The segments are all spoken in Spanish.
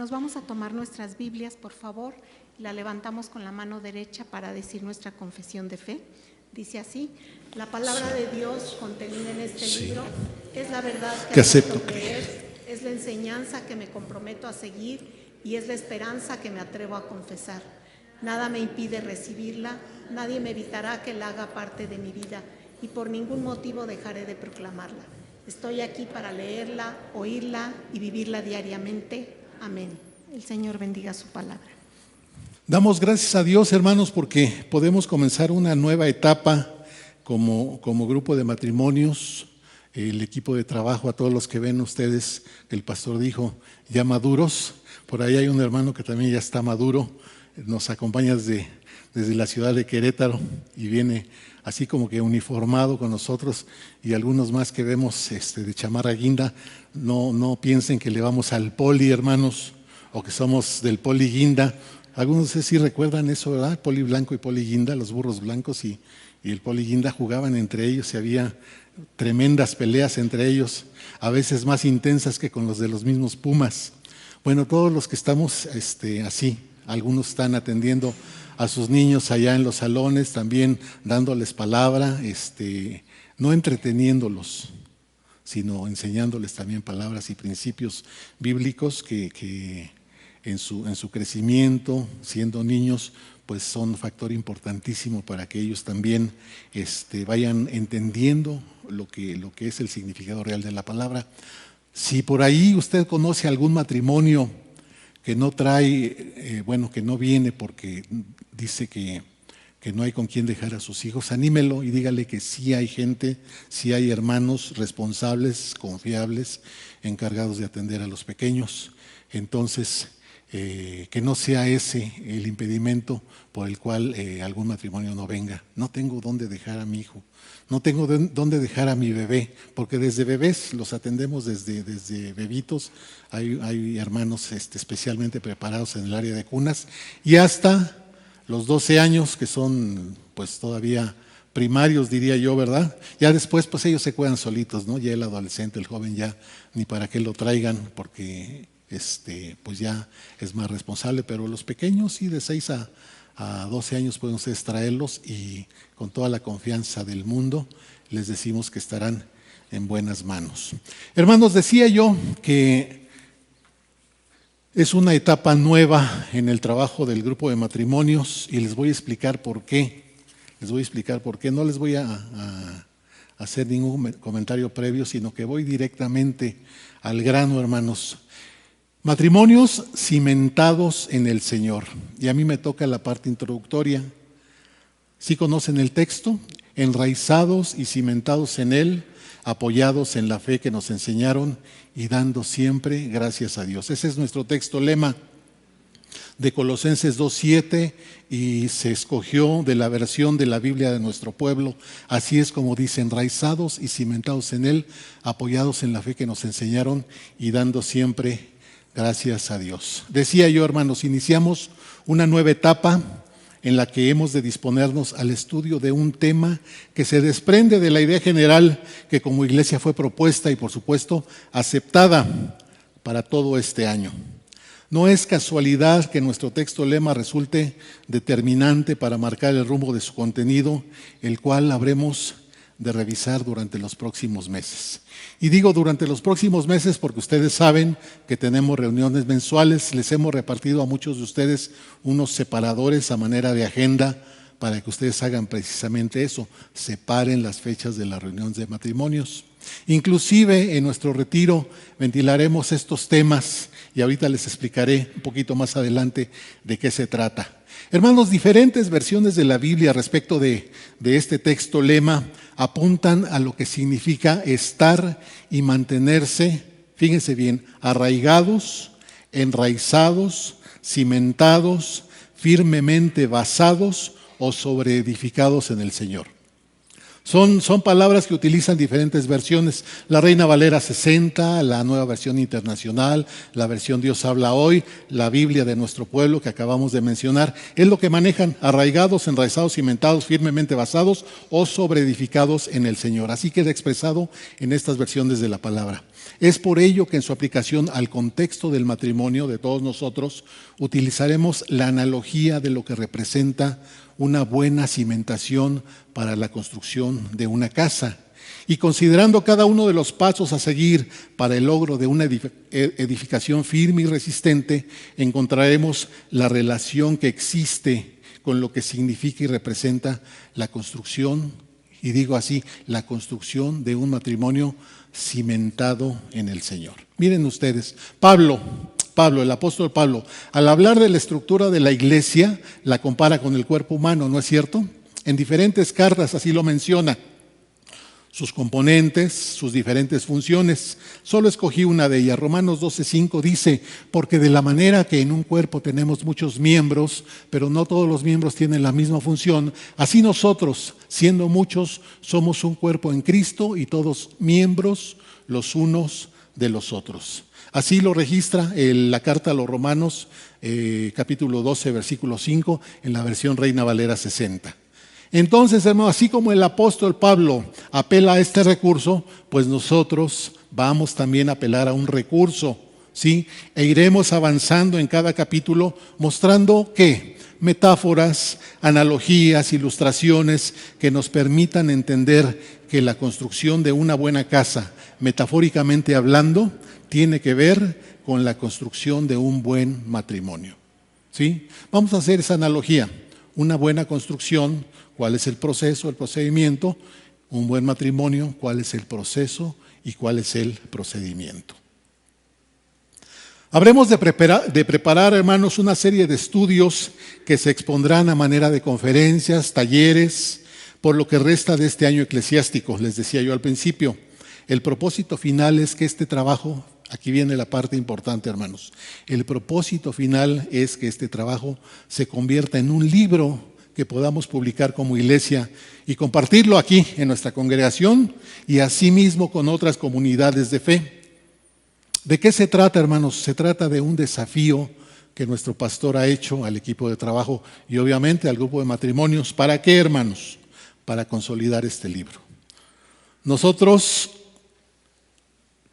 Hermanos, vamos a tomar nuestras Biblias, por favor, y la levantamos con la mano derecha para decir nuestra confesión de fe. Dice así: la palabra de Dios contenida en este libro es la verdad que acepto creer, es la enseñanza que me comprometo a seguir y es la esperanza que me atrevo a confesar. Nada me impide recibirla, nadie me evitará que la haga parte de mi vida y por ningún motivo dejaré de proclamarla. Estoy aquí para leerla, oírla y vivirla diariamente. Amén. El Señor bendiga su palabra. Damos gracias a Dios, hermanos, porque podemos comenzar una nueva etapa como grupo de matrimonios, el equipo de trabajo, a todos los que ven ustedes, que el pastor dijo, ya maduros. Por ahí hay un hermano que también ya está maduro, nos acompaña desde la ciudad de Querétaro y viene así como que uniformado con nosotros, y algunos más que vemos de chamarra guinda. No piensen que le vamos al poli, hermanos, o que somos del poli guinda. Algunos de ustedes sí recuerdan eso, ¿verdad? Poli blanco y poli guinda, los burros blancos y el poli guinda jugaban entre ellos y había tremendas peleas entre ellos, a veces más intensas que con los de los mismos Pumas. Bueno, todos los que estamos así, algunos están atendiendo a sus niños allá en los salones, también dándoles palabra, no entreteniéndolos, sino enseñándoles también palabras y principios bíblicos que en su crecimiento, siendo niños, pues son un factor importantísimo para que ellos también vayan entendiendo lo que es el significado real de la palabra. Si por ahí usted conoce algún matrimonio que no trae, que no viene porque dice que no hay con quién dejar a sus hijos, anímelo y dígale que sí hay gente, sí hay hermanos responsables, confiables, encargados de atender a los pequeños. Entonces, que no sea ese el impedimento por el cual algún matrimonio no venga. No tengo dónde dejar a mi hijo, no tengo dónde dejar a mi bebé, porque desde bebés los atendemos desde bebitos. Hay hermanos especialmente preparados en el área de cunas, y hasta los 12 años, que son pues todavía primarios, diría yo, ¿verdad? Ya después pues ellos se cuidan solitos, ¿no? Ya el adolescente, el joven, ya ni para qué lo traigan, porque pues ya es más responsable. Pero los pequeños sí, de 6 a 12 años pueden ustedes traerlos, y con toda la confianza del mundo les decimos que estarán en buenas manos. Hermanos, decía yo que es una etapa nueva en el trabajo del grupo de matrimonios, y les voy a explicar por qué. No les voy a hacer ningún comentario previo, sino que voy directamente al grano, hermanos. Matrimonios cimentados en el Señor. Y a mí me toca la parte introductoria. ¿Sí conocen el texto? Enraizados y cimentados en Él, apoyados en la fe que nos enseñaron y dando siempre gracias a Dios. Ese es nuestro texto lema de Colosenses 2:7, y se escogió de la versión de la Biblia de nuestro pueblo. Así es como dice: enraizados y cimentados en Él, apoyados en la fe que nos enseñaron y dando siempre gracias a Dios. Decía yo, hermanos, iniciamos una nueva etapa en la que hemos de disponernos al estudio de un tema que se desprende de la idea general que como iglesia fue propuesta y por supuesto aceptada para todo este año. No es casualidad que nuestro texto lema resulte determinante para marcar el rumbo de su contenido, el cual habremos de revisar durante los próximos meses. Y digo durante los próximos meses porque ustedes saben que tenemos reuniones mensuales. Les hemos repartido a muchos de ustedes unos separadores a manera de agenda para que ustedes hagan precisamente eso, separen las fechas de las reuniones de matrimonios. Inclusive en nuestro retiro ventilaremos estos temas, y ahorita les explicaré un poquito más adelante de qué se trata. Hermanos, diferentes versiones de la Biblia respecto de este texto lema apuntan a lo que significa estar y mantenerse, fíjense bien, arraigados, enraizados, cimentados, firmemente basados o sobreedificados en el Señor. Son palabras que utilizan diferentes versiones. La Reina Valera 60, la Nueva Versión Internacional, la versión Dios habla hoy, la Biblia de nuestro pueblo que acabamos de mencionar, es lo que manejan: arraigados, enraizados, cimentados, firmemente basados o sobreedificados en el Señor. Así queda expresado en estas versiones de la palabra. Es por ello que en su aplicación al contexto del matrimonio de todos nosotros utilizaremos la analogía de lo que representa una buena cimentación para la construcción de una casa. Y considerando cada uno de los pasos a seguir para el logro de una edificación firme y resistente, encontraremos la relación que existe con lo que significa y representa la construcción, y digo así, la construcción de un matrimonio cimentado en el Señor. Miren ustedes, Pablo, el apóstol Pablo, al hablar de la estructura de la iglesia, la compara con el cuerpo humano, ¿no es cierto? En diferentes cartas así lo menciona. Sus componentes, sus diferentes funciones. Solo escogí una de ellas. Romanos 12:5 dice, porque de la manera que en un cuerpo tenemos muchos miembros, pero no todos los miembros tienen la misma función, así nosotros, siendo muchos, somos un cuerpo en Cristo y todos miembros los unos de los otros. Así lo registra la carta a los Romanos, capítulo 12, versículo 5, en la versión Reina Valera 60. Entonces, hermano, así como el apóstol Pablo apela a este recurso, pues nosotros vamos también a apelar a un recurso, ¿sí? E iremos avanzando en cada capítulo mostrando ¿qué? Metáforas, analogías, ilustraciones que nos permitan entender que la construcción de una buena casa, metafóricamente hablando, tiene que ver con la construcción de un buen matrimonio, ¿sí? Vamos a hacer esa analogía. Una buena construcción, ¿cuál es el proceso, el procedimiento? Un buen matrimonio, ¿cuál es el proceso y cuál es el procedimiento? Habremos de preparar, hermanos, una serie de estudios que se expondrán a manera de conferencias, talleres, por lo que resta de este año eclesiástico. Les decía yo al principio, el propósito final es que este trabajo, aquí viene la parte importante, hermanos, el propósito final es que este trabajo se convierta en un libro que podamos publicar como iglesia y compartirlo aquí en nuestra congregación y asimismo con otras comunidades de fe. ¿De qué se trata, hermanos? Se trata de un desafío que nuestro pastor ha hecho al equipo de trabajo y obviamente al grupo de matrimonios. ¿Para qué, hermanos? Para consolidar este libro. Nosotros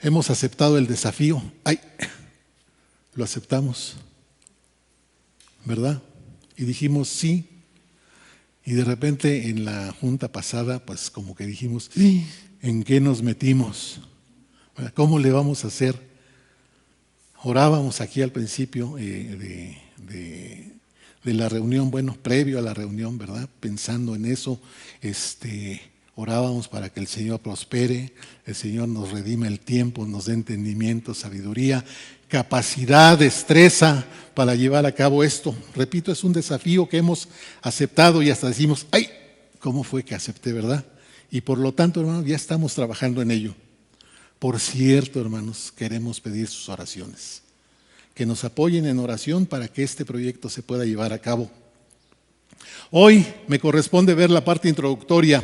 hemos aceptado el desafío. Lo aceptamos, ¿verdad? Y dijimos sí. Y de repente en la junta pasada, pues como que dijimos, ¿en qué nos metimos? ¿Cómo le vamos a hacer? Orábamos aquí al principio de la reunión, bueno, previo a la reunión, ¿verdad? Pensando en eso, orábamos para que el Señor prospere, el Señor nos redime el tiempo, nos dé entendimiento, sabiduría, capacidad, destreza para llevar a cabo esto. Repito, es un desafío que hemos aceptado y hasta decimos, ¿cómo fue que acepté, verdad? Y por lo tanto, hermanos, ya estamos trabajando en ello. Por cierto, hermanos, queremos pedir sus oraciones, que nos apoyen en oración para que este proyecto se pueda llevar a cabo. Hoy me corresponde ver la parte introductoria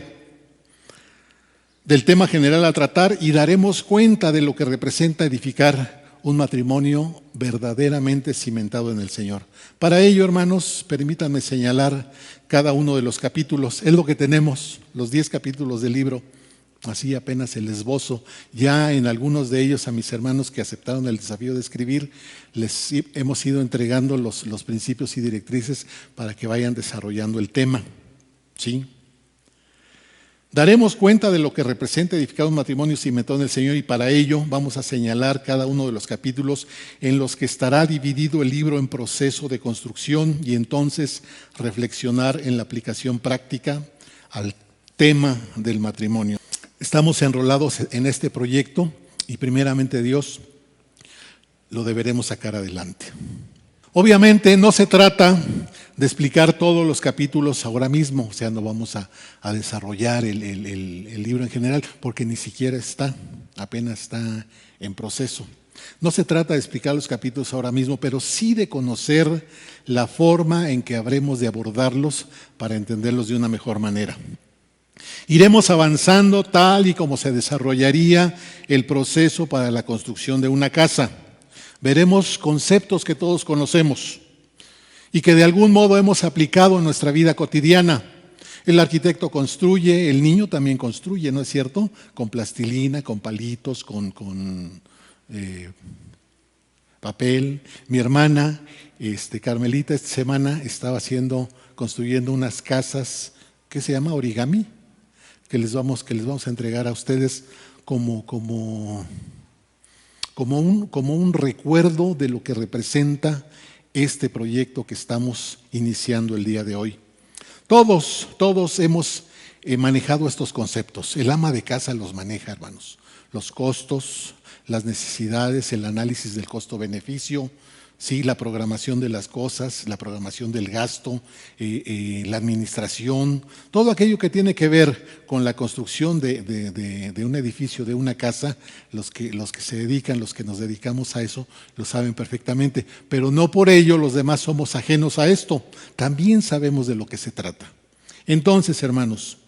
del tema general a tratar y daremos cuenta de lo que representa edificar un matrimonio verdaderamente cimentado en el Señor. Para ello, hermanos, permítanme señalar cada uno de los capítulos. Es lo que tenemos, los 10 capítulos del libro. Así apenas el esbozo. Ya en algunos de ellos a mis hermanos que aceptaron el desafío de escribir, les hemos ido entregando los principios y directrices para que vayan desarrollando el tema. ¿Sí? Daremos cuenta de lo que representa edificar un matrimonio cimentado en el Señor y para ello vamos a señalar cada uno de los capítulos en los que estará dividido el libro en proceso de construcción y entonces reflexionar en la aplicación práctica al tema del matrimonio. Estamos enrolados en este proyecto y primeramente Dios lo deberemos sacar adelante. Obviamente no se trata de explicar todos los capítulos ahora mismo, o sea, no vamos a desarrollar el libro en general porque ni siquiera apenas está en proceso. No se trata de explicar los capítulos ahora mismo, pero sí de conocer la forma en que habremos de abordarlos para entenderlos de una mejor manera. Iremos avanzando tal y como se desarrollaría el proceso para la construcción de una casa. Veremos conceptos que todos conocemos y que de algún modo hemos aplicado en nuestra vida cotidiana. El arquitecto construye, el niño también construye, ¿no es cierto? Con plastilina, con palitos, con papel. Mi hermana, Carmelita, esta semana estaba construyendo unas casas, ¿qué se llama? Origami, que les vamos a entregar a ustedes como un recuerdo de lo que representa este proyecto que estamos iniciando el día de hoy. Todos hemos manejado estos conceptos. El ama de casa los maneja, hermanos. Los costos, las necesidades, el análisis del costo-beneficio, sí, la programación de las cosas, la programación del gasto, la administración, todo aquello que tiene que ver con la construcción de un edificio, de una casa, los que se dedican, los que nos dedicamos a eso, lo saben perfectamente, pero no por ello los demás somos ajenos a esto, también sabemos de lo que se trata. Entonces, hermanos,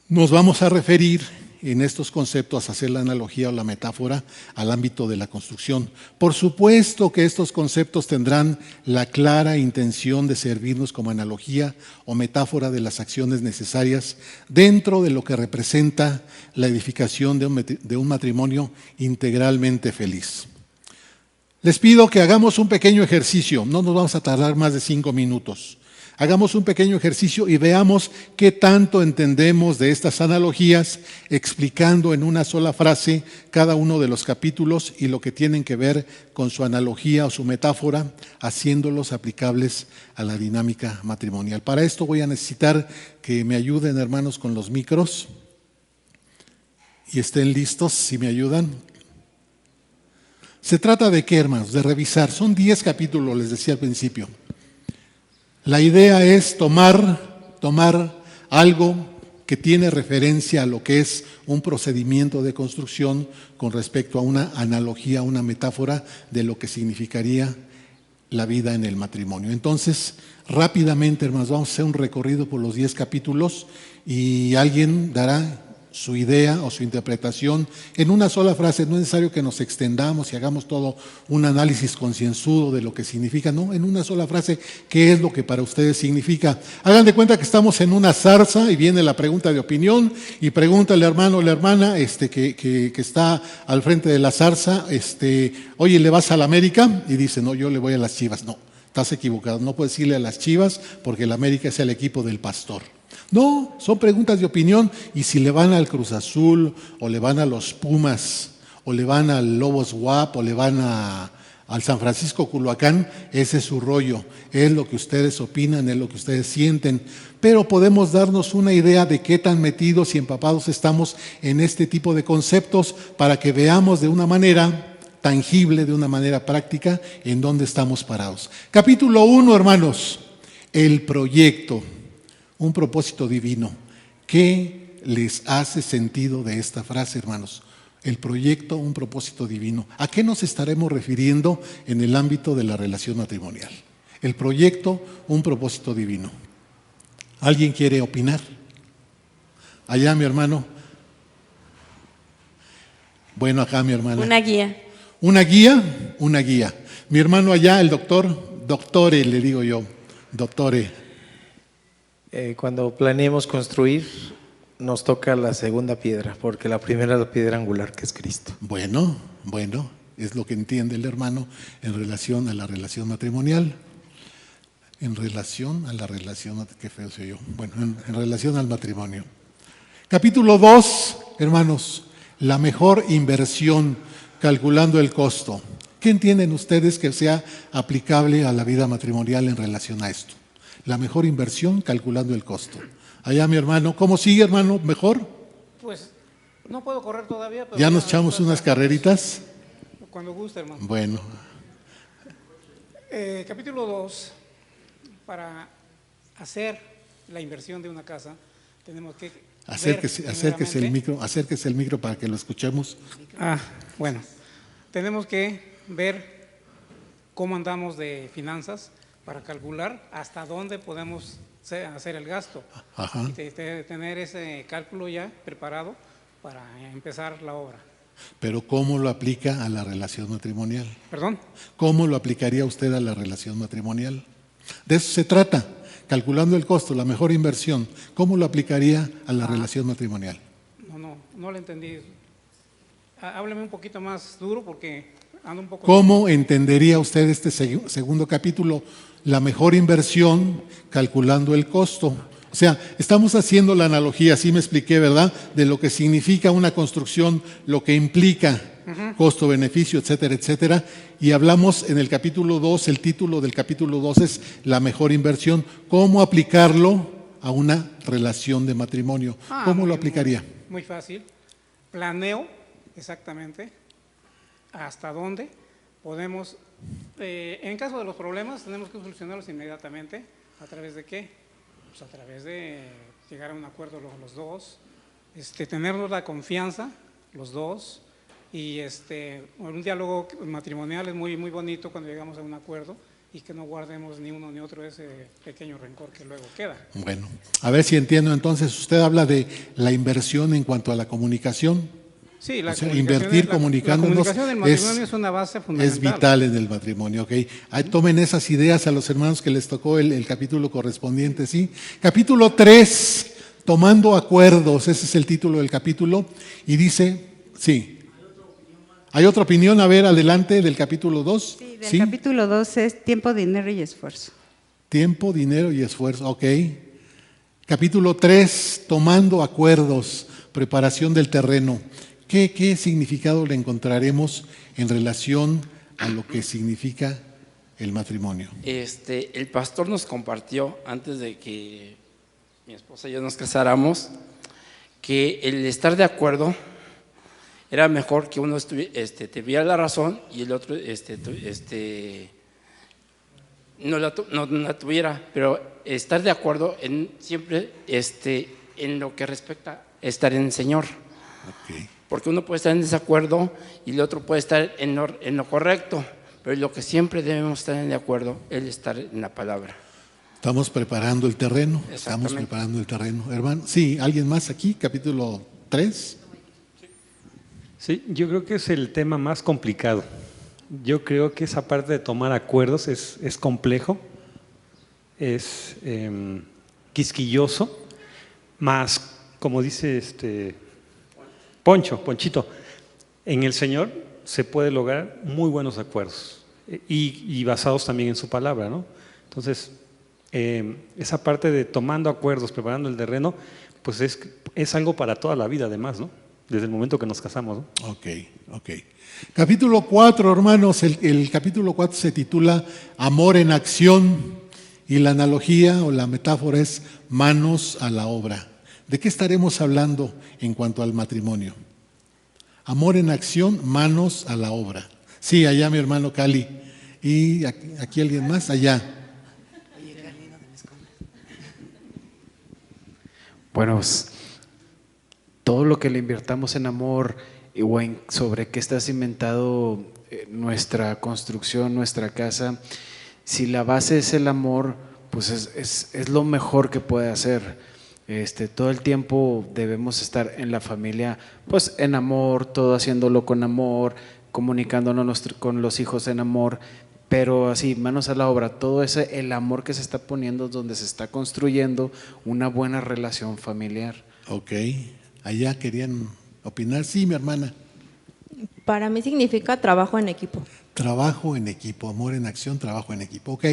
nos vamos a referir en estos conceptos, a hacer la analogía o la metáfora al ámbito de la construcción. Por supuesto que estos conceptos tendrán la clara intención de servirnos como analogía o metáfora de las acciones necesarias dentro de lo que representa la edificación de un matrimonio integralmente feliz. Les pido que hagamos un pequeño ejercicio, no nos vamos a tardar más de 5 minutos. Hagamos un pequeño ejercicio y veamos qué tanto entendemos de estas analogías, explicando en una sola frase cada uno de los capítulos y lo que tienen que ver con su analogía o su metáfora, haciéndolos aplicables a la dinámica matrimonial. Para esto voy a necesitar que me ayuden, hermanos, con los micros y estén listos, si me ayudan. ¿Se trata de qué, hermanos? De revisar. Son 10 capítulos, les decía al principio. La idea es tomar algo que tiene referencia a lo que es un procedimiento de construcción con respecto a una analogía, una metáfora de lo que significaría la vida en el matrimonio. Entonces, rápidamente, hermanos, vamos a hacer un recorrido por los 10 capítulos y alguien dará su idea o su interpretación en una sola frase. No es necesario que nos extendamos y hagamos todo un análisis concienzudo de lo que significa, no, en una sola frase, ¿qué es lo que para ustedes significa? Hagan de cuenta que estamos en una zarza y viene la pregunta de opinión y pregunta el hermano o la hermana que está al frente de la zarza, oye, ¿le vas a la América? Y dice, no, yo le voy a las Chivas. No, estás equivocado, no puedes irle a las Chivas porque el América es el equipo del pastor. No, son preguntas de opinión, y si le van al Cruz Azul, o le van a los Pumas, o le van al Lobos WAP, o le van al San Francisco Culhuacán, ese es su rollo, es lo que ustedes opinan, es lo que ustedes sienten, pero podemos darnos una idea de qué tan metidos y empapados estamos en este tipo de conceptos para que veamos de una manera tangible, de una manera práctica, en dónde estamos parados. Capítulo 1, hermanos, el proyecto. Un propósito divino. ¿Qué les hace sentido de esta frase, hermanos? El proyecto, un propósito divino. ¿A qué nos estaremos refiriendo en el ámbito de la relación matrimonial? El proyecto, un propósito divino. ¿Alguien quiere opinar? Allá, mi hermano. Bueno, acá, mi hermana. Una guía. ¿Una guía? Una guía. Mi hermano allá, el doctore, le digo yo, doctore. Cuando planeemos construir, nos toca la segunda piedra, porque la primera es la piedra angular, que es Cristo. Bueno, es lo que entiende el hermano en relación a la relación matrimonial. En relación a la relación, qué feo soy yo. Bueno, en relación al matrimonio. Capítulo 2, hermanos, la mejor inversión, calculando el costo. ¿Qué entienden ustedes que sea aplicable a la vida matrimonial en relación a esto? La mejor inversión, calculando el costo. Allá, mi hermano, ¿cómo sigue, hermano? ¿Mejor? Pues no puedo correr todavía, pero ¿Ya nos echamos unas carreritas? Cuando guste, hermano. Bueno. Capítulo 2. Para hacer la inversión de una casa, tenemos que acérquese el micro para que lo escuchemos. Bueno, tenemos que ver cómo andamos de finanzas para calcular hasta dónde podemos hacer el gasto. Ajá. Y tener ese cálculo ya preparado para empezar la obra. Pero ¿cómo lo aplica a la relación matrimonial? ¿Perdón? ¿Cómo lo aplicaría usted a la relación matrimonial? De eso se trata. calculando el costo, la mejor inversión, ¿cómo lo aplicaría a la relación matrimonial? No lo entendí. Hábleme un poquito más duro porque ando un poco… ¿Cómo entendería usted este segundo capítulo? La mejor inversión calculando el costo. O sea, estamos haciendo la analogía, así me expliqué, ¿verdad? De lo que significa una construcción, lo que implica costo, beneficio, etcétera, etcétera. Y hablamos en el capítulo 2, el título del capítulo 2 es la mejor inversión. ¿Cómo aplicarlo a una relación de matrimonio? ¿Cómo lo aplicaría? Muy fácil. Planeo exactamente hasta dónde podemos, en caso de los problemas, tenemos que solucionarlos inmediatamente. ¿A través de qué? Pues a través de llegar a un acuerdo los dos, tenernos la confianza los dos, y un diálogo matrimonial es muy, muy bonito cuando llegamos a un acuerdo y que no guardemos ni uno ni otro ese pequeño rencor que luego queda. Bueno, a ver si entiendo entonces, usted habla de la inversión en cuanto a la comunicación. Sí, invertir comunicándonos la comunicación del matrimonio es una base fundamental. Es vital en el matrimonio, ¿ok? Ahí tomen esas ideas a los hermanos que les tocó el capítulo correspondiente, ¿sí? Capítulo 3, tomando acuerdos, ese es el título del capítulo, y dice, sí. ¿Hay otra opinión? A ver, adelante, del capítulo 2. Sí, del capítulo 2 es tiempo, dinero y esfuerzo. Tiempo, dinero y esfuerzo, ok. Capítulo 3, tomando acuerdos, preparación del terreno. ¿Qué significado le encontraremos en relación a lo que significa el matrimonio? El pastor nos compartió, antes de que mi esposa y yo nos casáramos, que el estar de acuerdo era mejor que uno tuviera la razón y el otro no la tuviera, pero estar de acuerdo siempre en lo que respecta a estar en el Señor. Okay. Porque uno puede estar en desacuerdo y el otro puede estar en lo correcto, pero lo que siempre debemos estar en de acuerdo es estar en la palabra. Estamos preparando el terreno. Estamos preparando el terreno. Hermano, sí, ¿alguien más aquí? Capítulo 3. Sí, yo creo que es el tema más complicado. Yo creo que esa parte de tomar acuerdos es complejo, es quisquilloso, más, como dice Ponchito, en el Señor se puede lograr muy buenos acuerdos y basados también en su palabra, ¿no? Entonces, esa parte de tomando acuerdos, preparando el terreno, pues es algo para toda la vida además, ¿no? Desde el momento que nos casamos, ¿no? Ok. Capítulo 4, hermanos, el capítulo 4 se titula Amor en acción y la analogía o la metáfora es manos a la obra. ¿De qué estaremos hablando en cuanto al matrimonio? Amor en acción, manos a la obra. Sí, allá mi hermano Cali. ¿Y aquí alguien más? Allá. Bueno, todo lo que le invirtamos en amor o sobre qué está cimentado nuestra construcción, nuestra casa, si la base es el amor, pues es lo mejor que puede hacer. Todo el tiempo debemos estar en la familia, pues en amor, todo haciéndolo con amor, comunicándonos con los hijos en amor, pero así, manos a la obra, todo ese, el amor que se está poniendo donde se está construyendo una buena relación familiar. Ok, allá querían opinar. Sí, mi hermana. Para mí significa trabajo en equipo. Trabajo en equipo, amor en acción, trabajo en equipo, ok.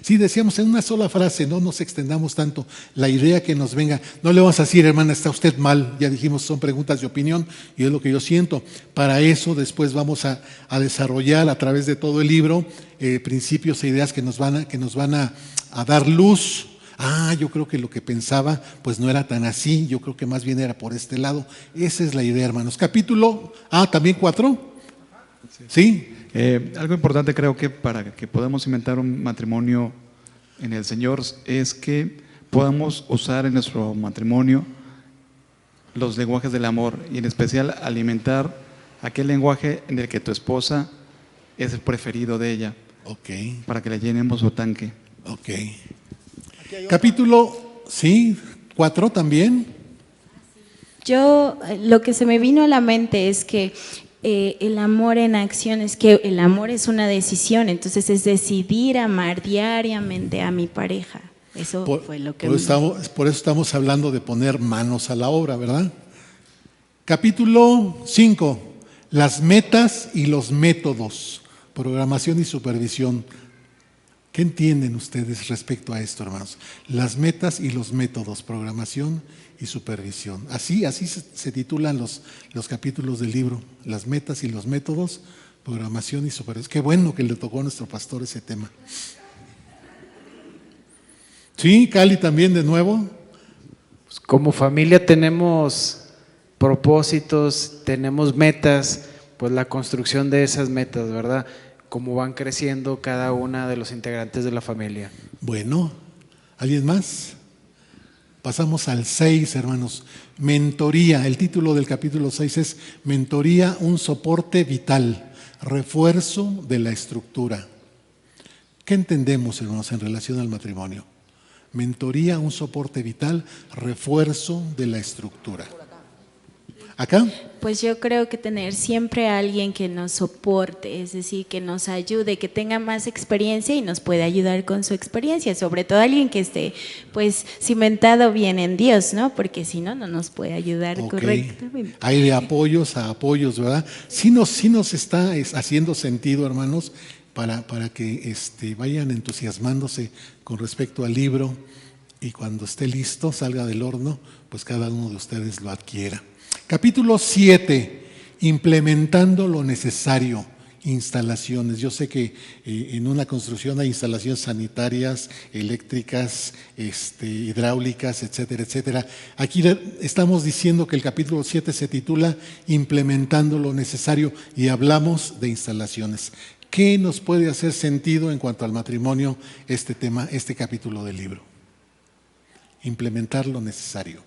Sí, decíamos en una sola frase, no nos extendamos tanto, la idea que nos venga, no le vamos a decir, hermana, está usted mal, ya dijimos, son preguntas de opinión y es lo que yo siento. Para eso después vamos a desarrollar a través de todo el libro principios e ideas que nos van a dar luz. Yo creo que lo que pensaba pues no era tan así, yo creo que más bien era por este lado. Esa es la idea, hermanos. Capítulo, también 4. ¿Sí? Algo importante creo que para que podamos inventar un matrimonio en el Señor es que podamos usar en nuestro matrimonio los lenguajes del amor y en especial alimentar aquel lenguaje en el que tu esposa es el preferido de ella. Ok. Para que le llenemos su tanque. Ok. Capítulo, 4 también. Yo, lo que se me vino a la mente es que el amor en acción es que el amor es una decisión, entonces es decidir amar diariamente a mi pareja. Eso fue lo que... Por eso estamos hablando de poner manos a la obra, ¿verdad? Capítulo 5, las metas y los métodos, programación y supervisión. ¿Qué entienden ustedes respecto a esto, hermanos? Las metas y los métodos, programación y supervisión. Así se titulan los capítulos del libro, las metas y los métodos, programación y supervisión. Qué bueno que le tocó a nuestro pastor ese tema. Sí, Cali también de nuevo. Pues como familia tenemos propósitos, tenemos metas, pues la construcción de esas metas, ¿verdad? Cómo van creciendo cada una de los integrantes de la familia. Bueno, ¿alguien más? Pasamos al 6, hermanos. Mentoría. El título del capítulo 6 es Mentoría, un soporte vital, refuerzo de la estructura. ¿Qué entendemos, hermanos, en relación al matrimonio? Mentoría, un soporte vital, refuerzo de la estructura. ¿Acá? Pues yo creo que tener siempre a alguien que nos soporte, es decir, que nos ayude, que tenga más experiencia y nos pueda ayudar con su experiencia, sobre todo alguien que esté pues cimentado bien en Dios, ¿no? Porque si no, no nos puede ayudar correctamente. Hay de apoyos a apoyos, ¿verdad? Sí nos está haciendo sentido, hermanos, para que vayan entusiasmándose con respecto al libro y cuando esté listo, salga del horno, pues cada uno de ustedes lo adquiera. Capítulo 7, implementando lo necesario, instalaciones. Yo sé que en una construcción hay instalaciones sanitarias, eléctricas, hidráulicas, etcétera, etcétera. Aquí estamos diciendo que el capítulo 7 se titula Implementando lo necesario y hablamos de instalaciones. ¿Qué nos puede hacer sentido en cuanto al matrimonio este tema, este capítulo del libro? Implementar lo necesario.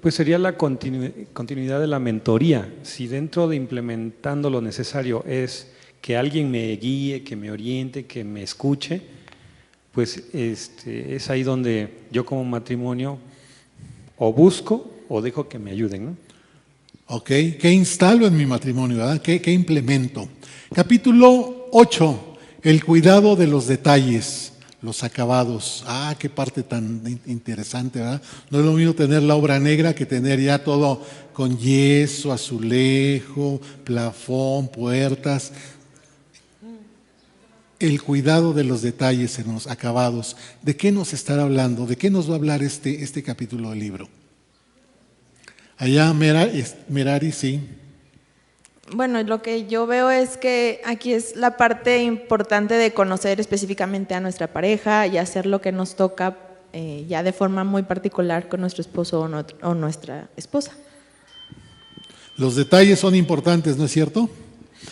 Pues sería la continuidad de la mentoría. Si dentro de implementando lo necesario es que alguien me guíe, que me oriente, que me escuche, pues es ahí donde yo como matrimonio o busco o dejo que me ayuden, ¿no? Ok, ¿qué instalo en mi matrimonio, verdad? ¿Qué implemento? Capítulo 8, el cuidado de los detalles. Los acabados. Qué parte tan interesante, ¿verdad? No es lo mismo tener la obra negra que tener ya todo con yeso, azulejo, plafón, puertas. El cuidado de los detalles en los acabados. ¿De qué nos estará hablando? ¿De qué nos va a hablar este capítulo del libro? Allá, Merari, sí. Bueno, lo que yo veo es que aquí es la parte importante de conocer específicamente a nuestra pareja y hacer lo que nos toca ya de forma muy particular con nuestro esposo o nuestra esposa. Los detalles son importantes, ¿no es cierto?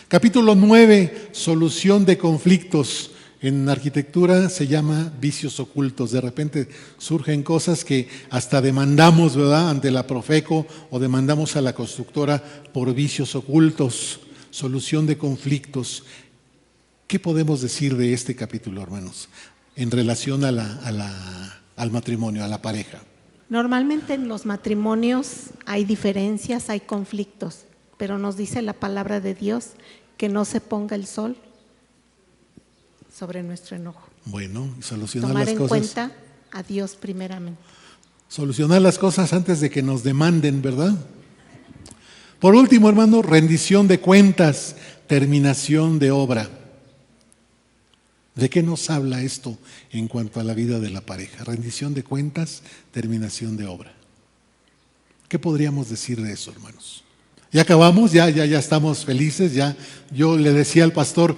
Capítulo 9, solución de conflictos. En arquitectura se llama vicios ocultos. De repente surgen cosas que hasta demandamos, ¿verdad?, ante la Profeco o demandamos a la constructora por vicios ocultos. Solución de conflictos. ¿Qué podemos decir de este capítulo, hermanos, en relación al matrimonio, a la pareja? Normalmente en los matrimonios hay diferencias, hay conflictos, pero nos dice la palabra de Dios que no se ponga el sol sobre nuestro enojo. Bueno, solucionar Tomar las en cosas. cuenta a Dios primeramente. Solucionar las cosas antes de que nos demanden, ¿verdad? Por último, hermano, rendición de cuentas, terminación de obra. ¿De qué nos habla esto en cuanto a la vida de la pareja? Rendición de cuentas, terminación de obra. ¿Qué podríamos decir de eso, hermanos? Ya acabamos, ya estamos felices, ya. Yo le decía al pastor,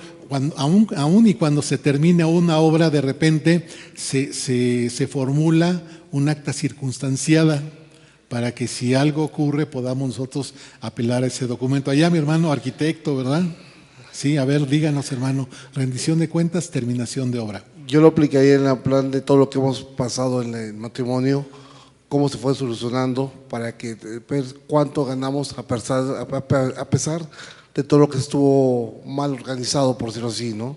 aún y cuando se termina una obra, de repente se formula un acta circunstanciada para que si algo ocurre podamos nosotros apelar a ese documento. Allá mi hermano arquitecto, ¿verdad? Sí, a ver, díganos, hermano, rendición de cuentas, terminación de obra. Yo lo aplicaría en el plan de todo lo que hemos pasado en el matrimonio, cómo se fue solucionando para que ver cuánto ganamos a pesar de todo lo que estuvo mal organizado, por decirlo así, ¿no?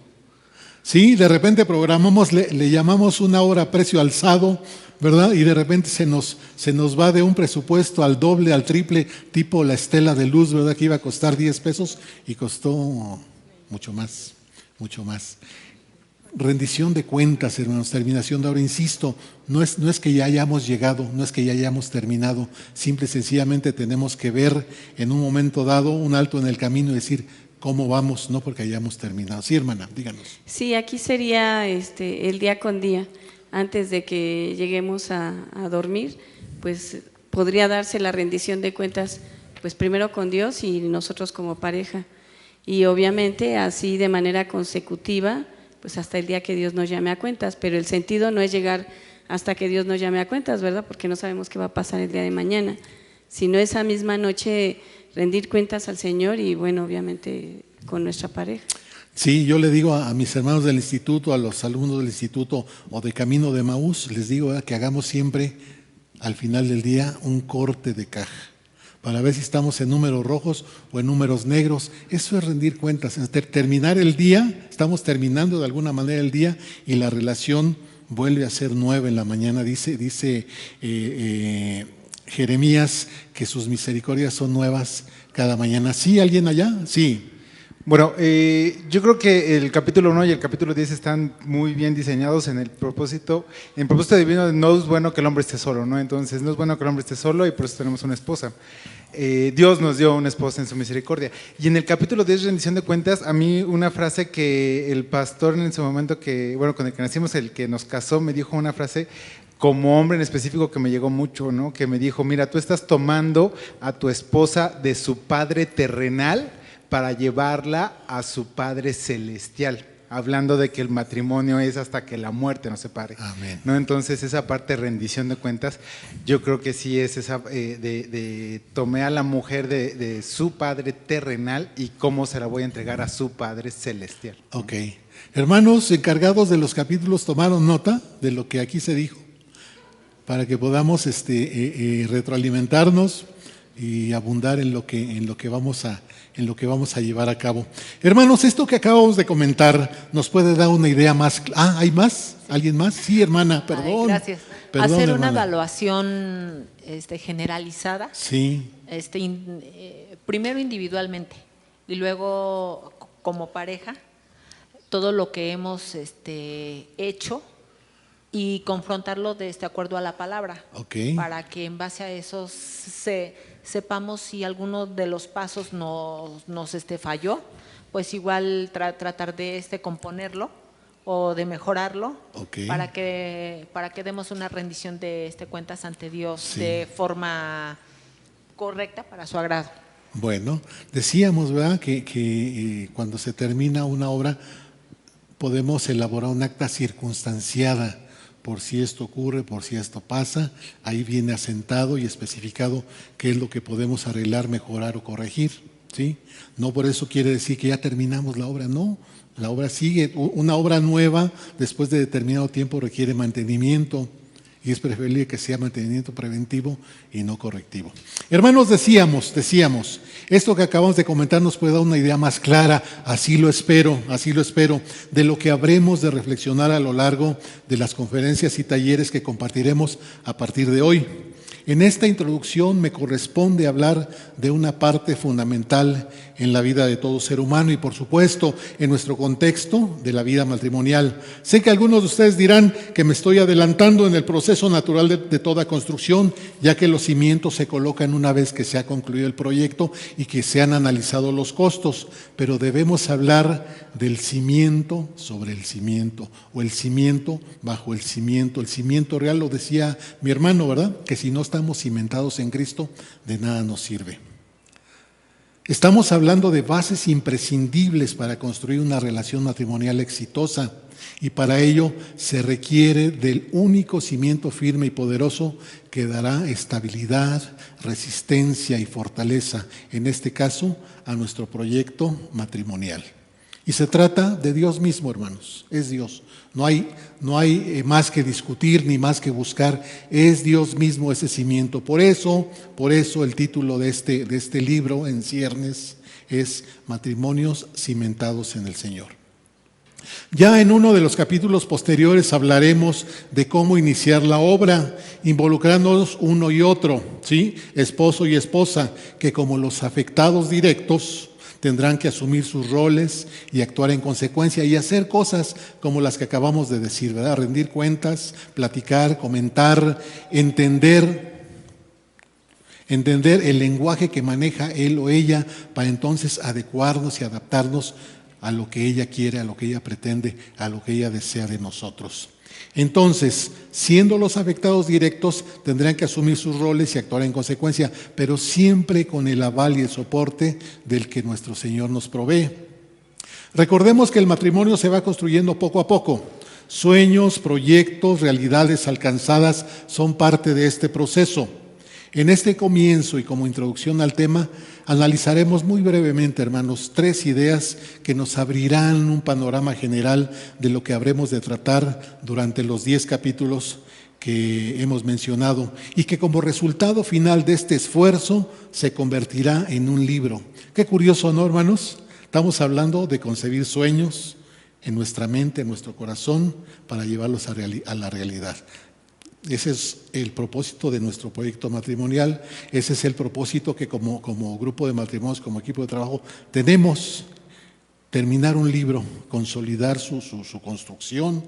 Sí, de repente programamos, le llamamos una obra a precio alzado, ¿verdad? Y de repente se nos va de un presupuesto al doble, al triple, tipo la estela de luz, ¿verdad? Que iba a costar 10 pesos y costó mucho más. mucho más. Rendición de cuentas, hermanos, terminación de obra. Insisto, no es que ya hayamos llegado, no es que ya hayamos terminado, simple y sencillamente tenemos que ver en un momento dado un alto en el camino y decir cómo vamos, no porque hayamos terminado. Sí, hermana, díganos. Sí, aquí sería el día con día, antes de que lleguemos a dormir, pues podría darse la rendición de cuentas, pues primero con Dios y nosotros como pareja, y obviamente así de manera consecutiva, pues hasta el día que Dios nos llame a cuentas, pero el sentido no es llegar hasta que Dios nos llame a cuentas, ¿verdad? Porque no sabemos qué va a pasar el día de mañana, sino esa misma noche rendir cuentas al Señor y bueno, obviamente con nuestra pareja. Sí, yo le digo a mis hermanos del instituto, a los alumnos del instituto o de Camino de Emaús, les digo que hagamos siempre al final del día un corte de caja, para ver si estamos en números rojos o en números negros. Eso es rendir cuentas, terminar el día, estamos terminando de alguna manera el día y la relación vuelve a ser nueva en la mañana. Dice Jeremías que sus misericordias son nuevas cada mañana. ¿Sí? ¿Alguien allá? Sí. Bueno, yo creo que el capítulo 1 y el capítulo 10 están muy bien diseñados en el propósito divino. No es bueno que el hombre esté solo, ¿no? Entonces no es bueno que el hombre esté solo y por eso tenemos una esposa. Dios nos dio una esposa en su misericordia. Y en el capítulo 10, rendición de cuentas, a mí una frase que el pastor en ese momento con el que nacimos, el que nos casó, me dijo una frase como hombre en específico que me llegó mucho, ¿no? Que me dijo, mira, tú estás tomando a tu esposa de su padre terrenal para llevarla a su Padre celestial, hablando de que el matrimonio es hasta que la muerte nos separe. Amén. ¿No? Entonces esa parte de rendición de cuentas, yo creo que sí es esa tomé a la mujer de su Padre terrenal y cómo se la voy a entregar a su Padre celestial. Ok. Hermanos encargados de los capítulos, ¿tomaron nota de lo que aquí se dijo? Para que podamos retroalimentarnos y abundar en lo que vamos a llevar a cabo. Hermanos, esto que acabamos de comentar nos puede dar una idea más. ¿Hay más? ¿Alguien más? Sí, hermana, perdón. Ay, gracias. Perdón, hacer hermana. una evaluación generalizada. Sí. Primero individualmente y luego como pareja, todo lo que hemos hecho y confrontarlo de acuerdo a la palabra. Okay. Para que en base a eso sepamos si alguno de los pasos nos falló, pues igual tratar de componerlo o de mejorarlo. Okay. para que demos una rendición de cuentas ante Dios, sí, de forma correcta para su agrado. Bueno, decíamos, ¿verdad?, que cuando se termina una obra podemos elaborar un acta circunstanciada por si esto ocurre, por si esto pasa. Ahí viene asentado y especificado qué es lo que podemos arreglar, mejorar o corregir, ¿sí? No por eso quiere decir que ya terminamos la obra, no. La obra sigue. Una obra nueva, después de determinado tiempo, requiere mantenimiento y es preferible que sea mantenimiento preventivo y no correctivo. Hermanos, decíamos, esto que acabamos de comentar nos puede dar una idea más clara, así lo espero, de lo que habremos de reflexionar a lo largo de las conferencias y talleres que compartiremos a partir de hoy. En esta introducción me corresponde hablar de una parte fundamental en la vida de todo ser humano y, por supuesto, en nuestro contexto de la vida matrimonial. Sé que algunos de ustedes dirán que me estoy adelantando en el proceso natural de toda construcción, ya que los cimientos se colocan una vez que se ha concluido el proyecto y que se han analizado los costos, pero debemos hablar del cimiento sobre el cimiento, o el cimiento bajo el cimiento. El cimiento real, lo decía mi hermano, ¿verdad?, que si no estamos cimentados en Cristo, de nada nos sirve. Estamos hablando de bases imprescindibles para construir una relación matrimonial exitosa, y para ello se requiere del único cimiento firme y poderoso que dará estabilidad, resistencia y fortaleza, en este caso, a nuestro proyecto matrimonial. Y se trata de Dios mismo, hermanos, es Dios. No hay más que discutir ni más que buscar, es Dios mismo ese cimiento. Por eso el título de este libro en ciernes es Matrimonios cimentados en el Señor. Ya en uno de los capítulos posteriores hablaremos de cómo iniciar la obra, involucrándonos uno y otro, ¿sí?, esposo y esposa, que como los afectados directos tendrán que asumir sus roles y actuar en consecuencia y hacer cosas como las que acabamos de decir, ¿verdad? Rendir cuentas, platicar, comentar, entender el lenguaje que maneja él o ella para entonces adecuarnos y adaptarnos a lo que ella quiere, a lo que ella pretende, a lo que ella desea de nosotros. Entonces, siendo los afectados directos, tendrán que asumir sus roles y actuar en consecuencia, pero siempre con el aval y el soporte del que nuestro Señor nos provee. Recordemos que el matrimonio se va construyendo poco a poco. Sueños, proyectos, realidades alcanzadas son parte de este proceso. En este comienzo y como introducción al tema, analizaremos muy brevemente, hermanos, 3 ideas que nos abrirán un panorama general de lo que habremos de tratar durante los 10 capítulos que hemos mencionado y que como resultado final de este esfuerzo se convertirá en un libro. Qué curioso, ¿no, hermanos? Estamos hablando de concebir sueños en nuestra mente, en nuestro corazón, para llevarlos a la realidad. Ese es el propósito de nuestro proyecto matrimonial, ese es el propósito que como grupo de matrimonios, como equipo de trabajo, tenemos: terminar un libro, consolidar su construcción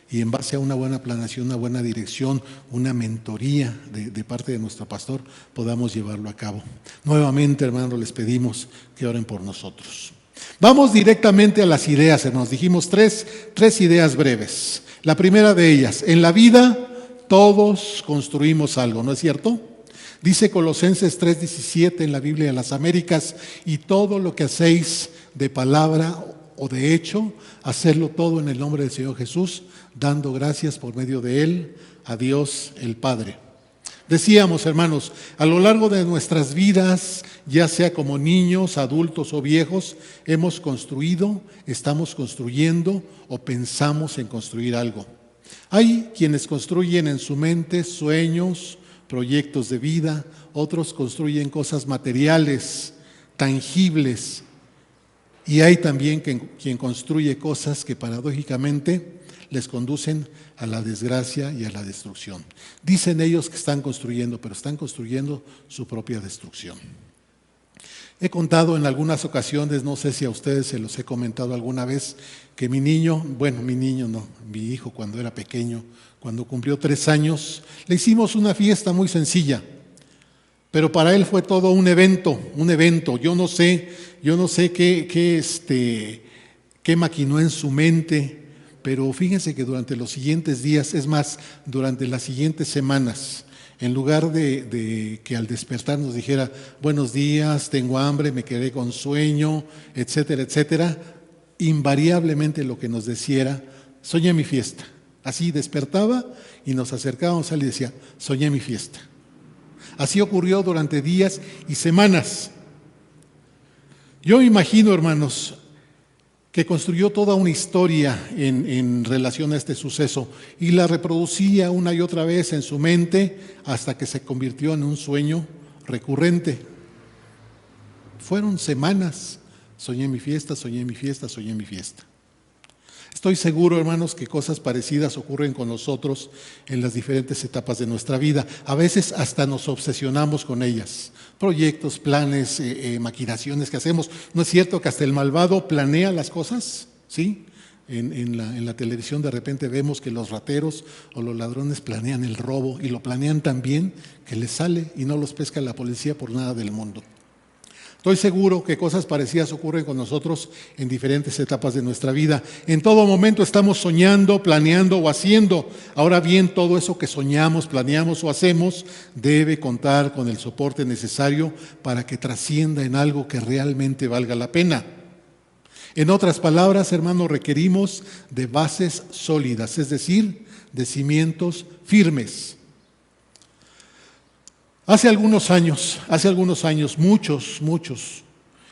y en base a una buena planeación, una buena dirección, una mentoría de parte de nuestro pastor, podamos llevarlo a cabo. Nuevamente, hermanos, les pedimos que oren por nosotros. Vamos directamente a las ideas, hermanos. Dijimos tres ideas breves. La primera de ellas: en la vida todos construimos algo, ¿no es cierto? Dice Colosenses 3:17 en la Biblia de las Américas: y todo lo que hacéis de palabra o de hecho, hacerlo todo en el nombre del Señor Jesús, dando gracias por medio de Él a Dios el Padre. Decíamos, hermanos, a lo largo de nuestras vidas, ya sea como niños, adultos o viejos, hemos construido, estamos construyendo o pensamos en construir algo. Hay quienes construyen en su mente sueños, proyectos de vida, otros construyen cosas materiales, tangibles, y hay también quien construye cosas que paradójicamente les conducen a la desgracia y a la destrucción. Dicen ellos que están construyendo, pero están construyendo su propia destrucción. He contado en algunas ocasiones, no sé si a ustedes se los he comentado alguna vez, que mi hijo cuando era pequeño, cuando cumplió 3 años, le hicimos una fiesta muy sencilla, pero para él fue todo un evento. Yo no sé qué maquinó en su mente, pero fíjense que durante los siguientes días, es más, durante las siguientes semanas, en lugar de que al despertar nos dijera buenos días, tengo hambre, me quedé con sueño, etcétera, etcétera, invariablemente lo que nos decía era: soñé mi fiesta. Así despertaba y nos acercábamos a él y decía: soñé mi fiesta. Así ocurrió durante días y semanas. Yo me imagino, hermanos, que construyó toda una historia en relación a este suceso y la reproducía una y otra vez en su mente hasta que se convirtió en un sueño recurrente. Fueron semanas: soñé mi fiesta, soñé mi fiesta, soñé mi fiesta. Estoy seguro, hermanos, que cosas parecidas ocurren con nosotros en las diferentes etapas de nuestra vida. A veces hasta nos obsesionamos con ellas. Proyectos, planes, maquinaciones que hacemos. ¿No es cierto que hasta el malvado planea las cosas? ¿Sí? En la televisión de repente vemos que los rateros o los ladrones planean el robo y lo planean tan bien que les sale y no los pesca la policía por nada del mundo. Estoy seguro que cosas parecidas ocurren con nosotros en diferentes etapas de nuestra vida. En todo momento estamos soñando, planeando o haciendo. Ahora bien, todo eso que soñamos, planeamos o hacemos debe contar con el soporte necesario para que trascienda en algo que realmente valga la pena. En otras palabras, hermanos, requerimos de bases sólidas, es decir, de cimientos firmes. Hace algunos años, muchos,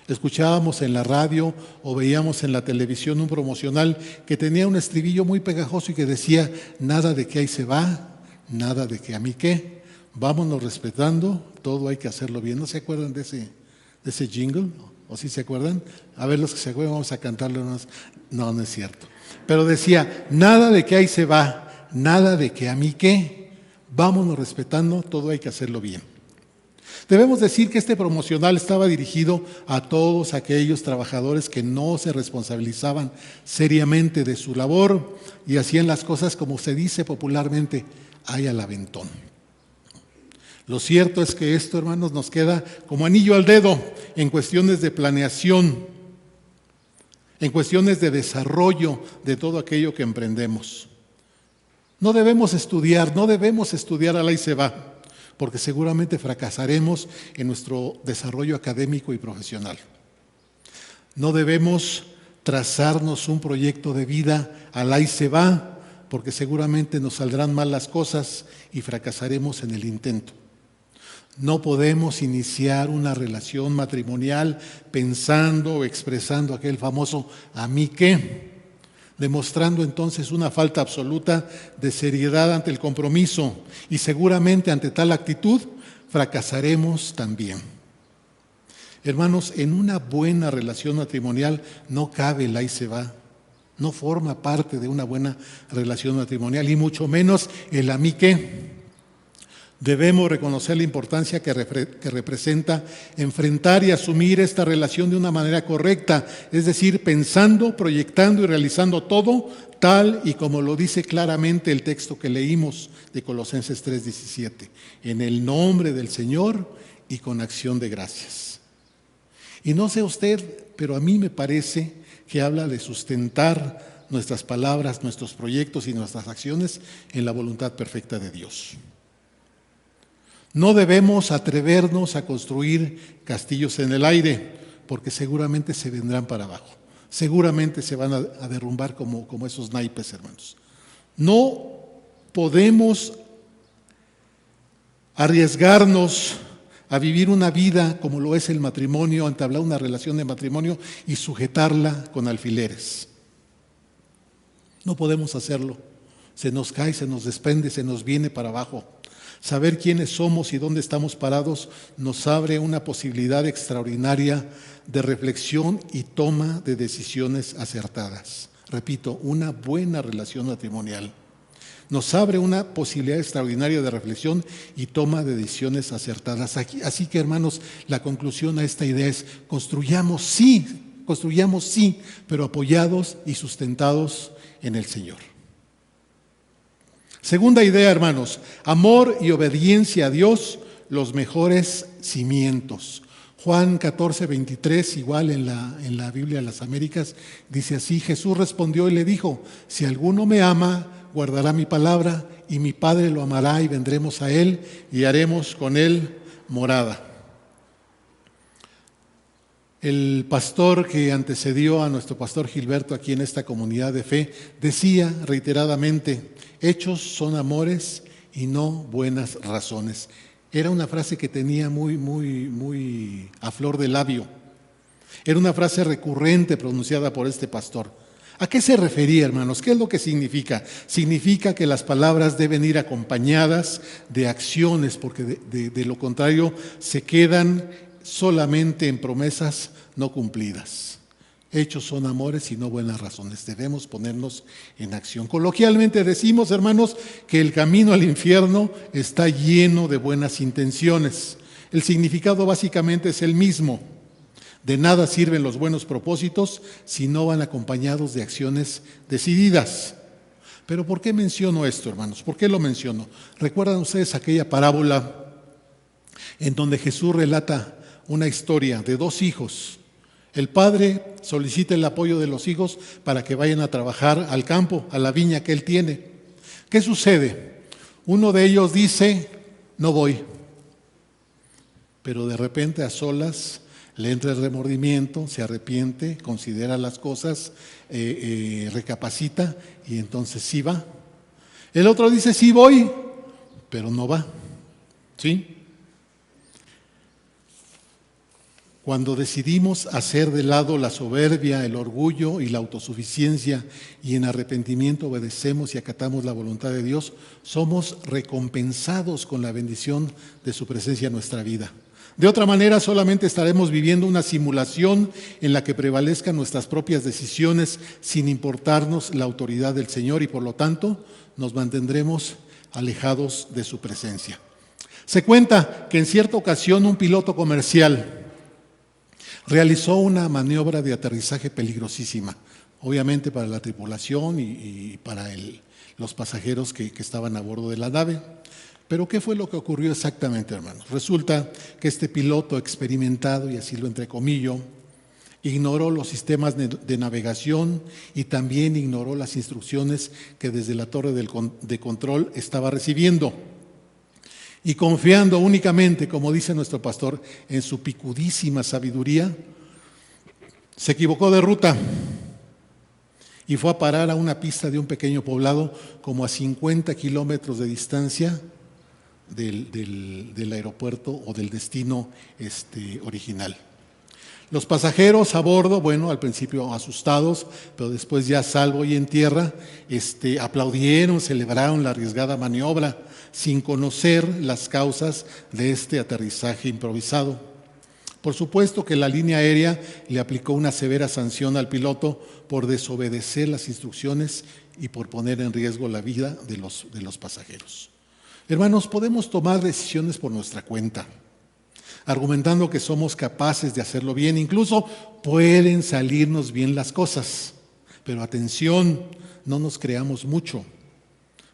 escuchábamos en la radio o veíamos en la televisión un promocional que tenía un estribillo muy pegajoso y que decía: nada de que ahí se va, nada de que a mí qué, vámonos respetando, todo hay que hacerlo bien. ¿No se acuerdan de ese jingle? ¿O sí se acuerdan? A ver, los que se acuerdan, vamos a cantarlo. No es cierto. Pero decía: nada de que ahí se va, nada de que a mí qué, vámonos respetando, todo hay que hacerlo bien. Debemos decir que este promocional estaba dirigido a todos aquellos trabajadores que no se responsabilizaban seriamente de su labor y hacían las cosas, como se dice popularmente, ay al aventón. Lo cierto es que esto, hermanos, nos queda como anillo al dedo en cuestiones de planeación, en cuestiones de desarrollo de todo aquello que emprendemos. No debemos estudiar a la y se va, porque seguramente fracasaremos en nuestro desarrollo académico y profesional. No debemos trazarnos un proyecto de vida a la y se va, porque seguramente nos saldrán mal las cosas y fracasaremos en el intento. No podemos iniciar una relación matrimonial pensando o expresando aquel famoso ¿a mí qué?, demostrando entonces una falta absoluta de seriedad ante el compromiso, y seguramente ante tal actitud fracasaremos también. Hermanos, en una buena relación matrimonial no cabe el ahí se va, no forma parte de una buena relación matrimonial, y mucho menos el a mí qué. Debemos reconocer la importancia que representa enfrentar y asumir esta relación de una manera correcta, es decir, pensando, proyectando y realizando todo tal y como lo dice claramente el texto que leímos de Colosenses 3:17, en el nombre del Señor y con acción de gracias. Y no sé usted, pero a mí me parece que habla de sustentar nuestras palabras, nuestros proyectos y nuestras acciones en la voluntad perfecta de Dios. No debemos atrevernos a construir castillos en el aire, porque seguramente se vendrán para abajo. Seguramente se van a derrumbar como esos naipes, hermanos. No podemos arriesgarnos a vivir una vida como lo es el matrimonio, entablar una relación de matrimonio y sujetarla con alfileres. No podemos hacerlo. Se nos cae, se nos desprende, se nos viene para abajo. Saber quiénes somos y dónde estamos parados nos abre una posibilidad extraordinaria de reflexión y toma de decisiones acertadas. Repito, una buena relación matrimonial nos abre una posibilidad extraordinaria de reflexión y toma de decisiones acertadas. Así que, hermanos, la conclusión a esta idea es: construyamos sí, pero apoyados y sustentados en el Señor. Segunda idea, hermanos: amor y obediencia a Dios, los mejores cimientos. Juan 14:23, igual en la Biblia de las Américas, dice así: Jesús respondió y le dijo: si alguno me ama, guardará mi palabra, y mi Padre lo amará, y vendremos a él y haremos con él morada. El pastor que antecedió a nuestro pastor Gilberto aquí en esta comunidad de fe decía reiteradamente: hechos son amores y no buenas razones. Era una frase que tenía muy a flor de labio. Era una frase recurrente pronunciada por este pastor. ¿A qué se refería, hermanos? ¿Qué es lo que significa? Significa que las palabras deben ir acompañadas de acciones, porque de lo contrario se quedan solamente en promesas no cumplidas. Hechos son amores y no buenas razones. Debemos ponernos en acción. Coloquialmente decimos, hermanos, que el camino al infierno está lleno de buenas intenciones. El significado básicamente es el mismo. De nada sirven los buenos propósitos si no van acompañados de acciones decididas. Pero ¿por qué menciono esto, hermanos? ¿Por qué lo menciono? ¿Recuerdan ustedes aquella parábola en donde Jesús relata una historia de dos hijos? El padre solicita el apoyo de los hijos para que vayan a trabajar al campo, a la viña que él tiene. ¿Qué sucede? Uno de ellos dice: no voy. Pero de repente, a solas, le entra el remordimiento, se arrepiente, considera las cosas, recapacita y entonces sí va. El otro dice: sí voy, pero no va. ¿Sí? Cuando decidimos hacer de lado la soberbia, el orgullo y la autosuficiencia, y en arrepentimiento obedecemos y acatamos la voluntad de Dios, somos recompensados con la bendición de su presencia en nuestra vida. De otra manera, solamente estaremos viviendo una simulación en la que prevalezcan nuestras propias decisiones sin importarnos la autoridad del Señor, y por lo tanto nos mantendremos alejados de su presencia. Se cuenta que en cierta ocasión un piloto comercial realizó una maniobra de aterrizaje peligrosísima, obviamente para la tripulación y para los pasajeros que estaban a bordo de la nave. Pero ¿qué fue lo que ocurrió exactamente, hermanos? Resulta que este piloto experimentado, y así lo entrecomillo, ignoró los sistemas de navegación y también ignoró las instrucciones que desde la torre de control estaba recibiendo. Y confiando únicamente, como dice nuestro pastor, en su picudísima sabiduría, se equivocó de ruta y fue a parar a una pista de un pequeño poblado como a 50 kilómetros de distancia del aeropuerto o del destino original. Los pasajeros a bordo, bueno, al principio asustados, pero después ya salvo y en tierra, aplaudieron, celebraron la arriesgada maniobra sin conocer las causas de este aterrizaje improvisado. Por supuesto que la línea aérea le aplicó una severa sanción al piloto por desobedecer las instrucciones y por poner en riesgo la vida de los pasajeros. Hermanos, podemos tomar decisiones por nuestra cuenta, argumentando que somos capaces de hacerlo bien. Incluso pueden salirnos bien las cosas, pero atención, no nos creamos mucho.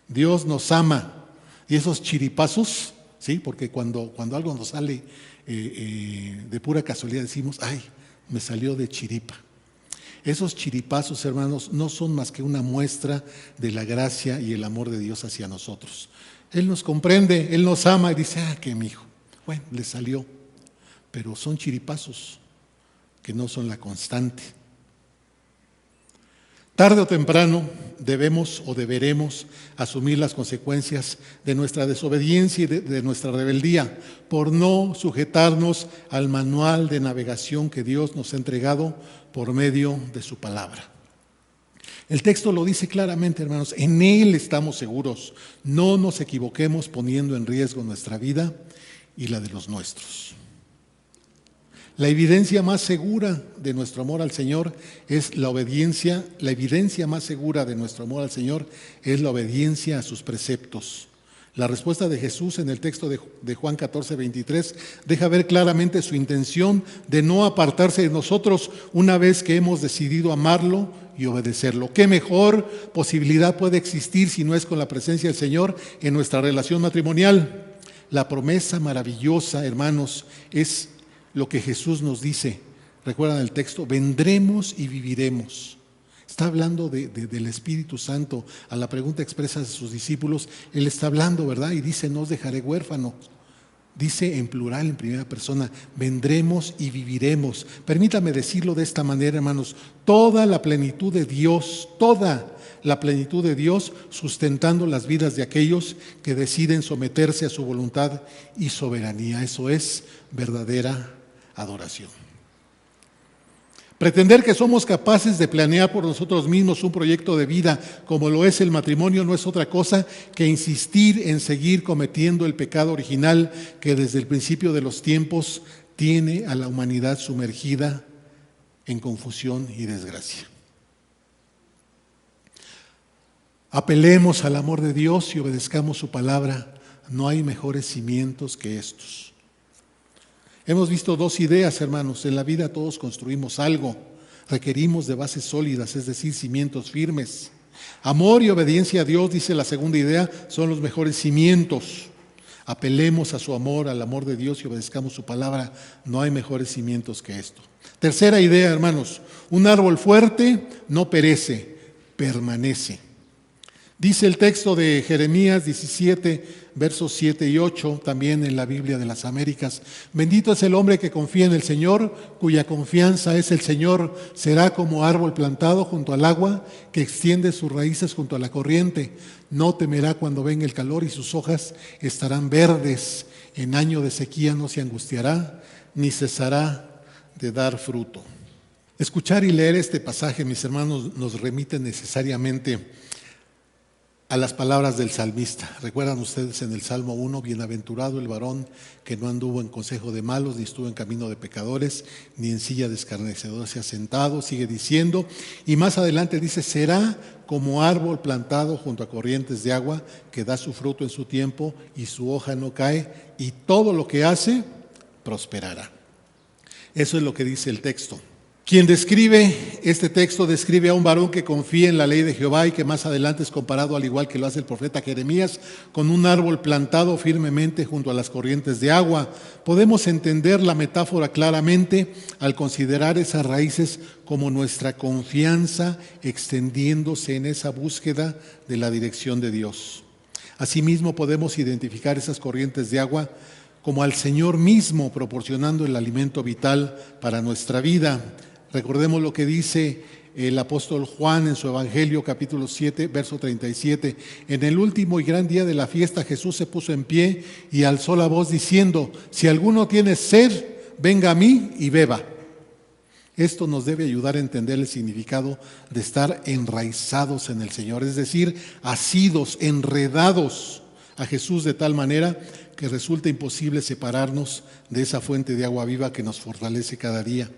Dios nos ama y esos chiripazos, ¿sí? Porque cuando algo nos sale de pura casualidad decimos, ay, me salió de chiripa. Esos chiripazos, hermanos, no son más que una muestra de la gracia y el amor de Dios hacia nosotros. Él nos comprende, Él nos ama y dice, qué mijo, bueno, le salió. Pero son chiripazos que no son la constante. Tarde o temprano debemos o deberemos asumir las consecuencias de nuestra desobediencia y de nuestra rebeldía por no sujetarnos al manual de navegación que Dios nos ha entregado por medio de su palabra. El texto lo dice claramente, hermanos, en Él estamos seguros. No nos equivoquemos poniendo en riesgo nuestra vida y la de los nuestros. La evidencia más segura de nuestro amor al Señor es la obediencia. La evidencia más segura de nuestro amor al Señor es la obediencia a sus preceptos. La respuesta de Jesús en el texto de Juan 14:23 deja ver claramente su intención de no apartarse de nosotros una vez que hemos decidido amarlo y obedecerlo. ¿Qué mejor posibilidad puede existir si no es con la presencia del Señor en nuestra relación matrimonial? La promesa maravillosa, hermanos, es lo que Jesús nos dice. ¿Recuerdan el texto? Vendremos y viviremos. Está hablando del Espíritu Santo. A la pregunta expresa de sus discípulos, Él está hablando, ¿verdad? Y dice, no os dejaré huérfanos. Dice en plural, en primera persona, vendremos y viviremos. Permítame decirlo de esta manera, hermanos. Toda la plenitud de Dios, toda la plenitud de Dios sustentando las vidas de aquellos que deciden someterse a su voluntad y soberanía. Eso es verdadera adoración. Pretender que somos capaces de planear por nosotros mismos un proyecto de vida como lo es el matrimonio no es otra cosa que insistir en seguir cometiendo el pecado original que desde el principio de los tiempos tiene a la humanidad sumergida en confusión y desgracia. Apelemos al amor de Dios y obedezcamos su palabra. No hay mejores cimientos que estos. Hemos visto dos ideas, hermanos. En la vida todos construimos algo. Requerimos de bases sólidas, es decir, cimientos firmes. Amor y obediencia a Dios, dice la segunda idea, son los mejores cimientos. Apelemos a su amor, al amor de Dios y obedezcamos su palabra. No hay mejores cimientos que esto. Tercera idea, hermanos. Un árbol fuerte no perece, permanece. Dice el texto de Jeremías 17, versos 7 y 8, también en la Biblia de las Américas. Bendito es el hombre que confía en el Señor, cuya confianza es el Señor. Será como árbol plantado junto al agua, que extiende sus raíces junto a la corriente. No temerá cuando venga el calor y sus hojas estarán verdes. En año de sequía no se angustiará, ni cesará de dar fruto. Escuchar y leer este pasaje, mis hermanos, nos remite necesariamente a las palabras del salmista. Recuerdan ustedes en el Salmo 1, bienaventurado el varón que no anduvo en consejo de malos, ni estuvo en camino de pecadores, ni en silla de escarnecedores se ha sentado. Sigue diciendo, y más adelante dice, será como árbol plantado junto a corrientes de agua, que da su fruto en su tiempo y su hoja no cae, y todo lo que hace prosperará. Eso es lo que dice el texto. Quien describe este texto describe a un varón que confía en la ley de Jehová y que más adelante es comparado, al igual que lo hace el profeta Jeremías, con un árbol plantado firmemente junto a las corrientes de agua. Podemos entender la metáfora claramente al considerar esas raíces como nuestra confianza extendiéndose en esa búsqueda de la dirección de Dios. Asimismo, podemos identificar esas corrientes de agua como al Señor mismo proporcionando el alimento vital para nuestra vida. Recordemos lo que dice el apóstol Juan en su Evangelio, capítulo 7, verso 37. En el último y gran día de la fiesta, Jesús se puso en pie y alzó la voz diciendo, si alguno tiene sed, venga a mí y beba. Esto nos debe ayudar a entender el significado de estar enraizados en el Señor, es decir, asidos, enredados a Jesús de tal manera que resulta imposible separarnos de esa fuente de agua viva que nos fortalece cada día.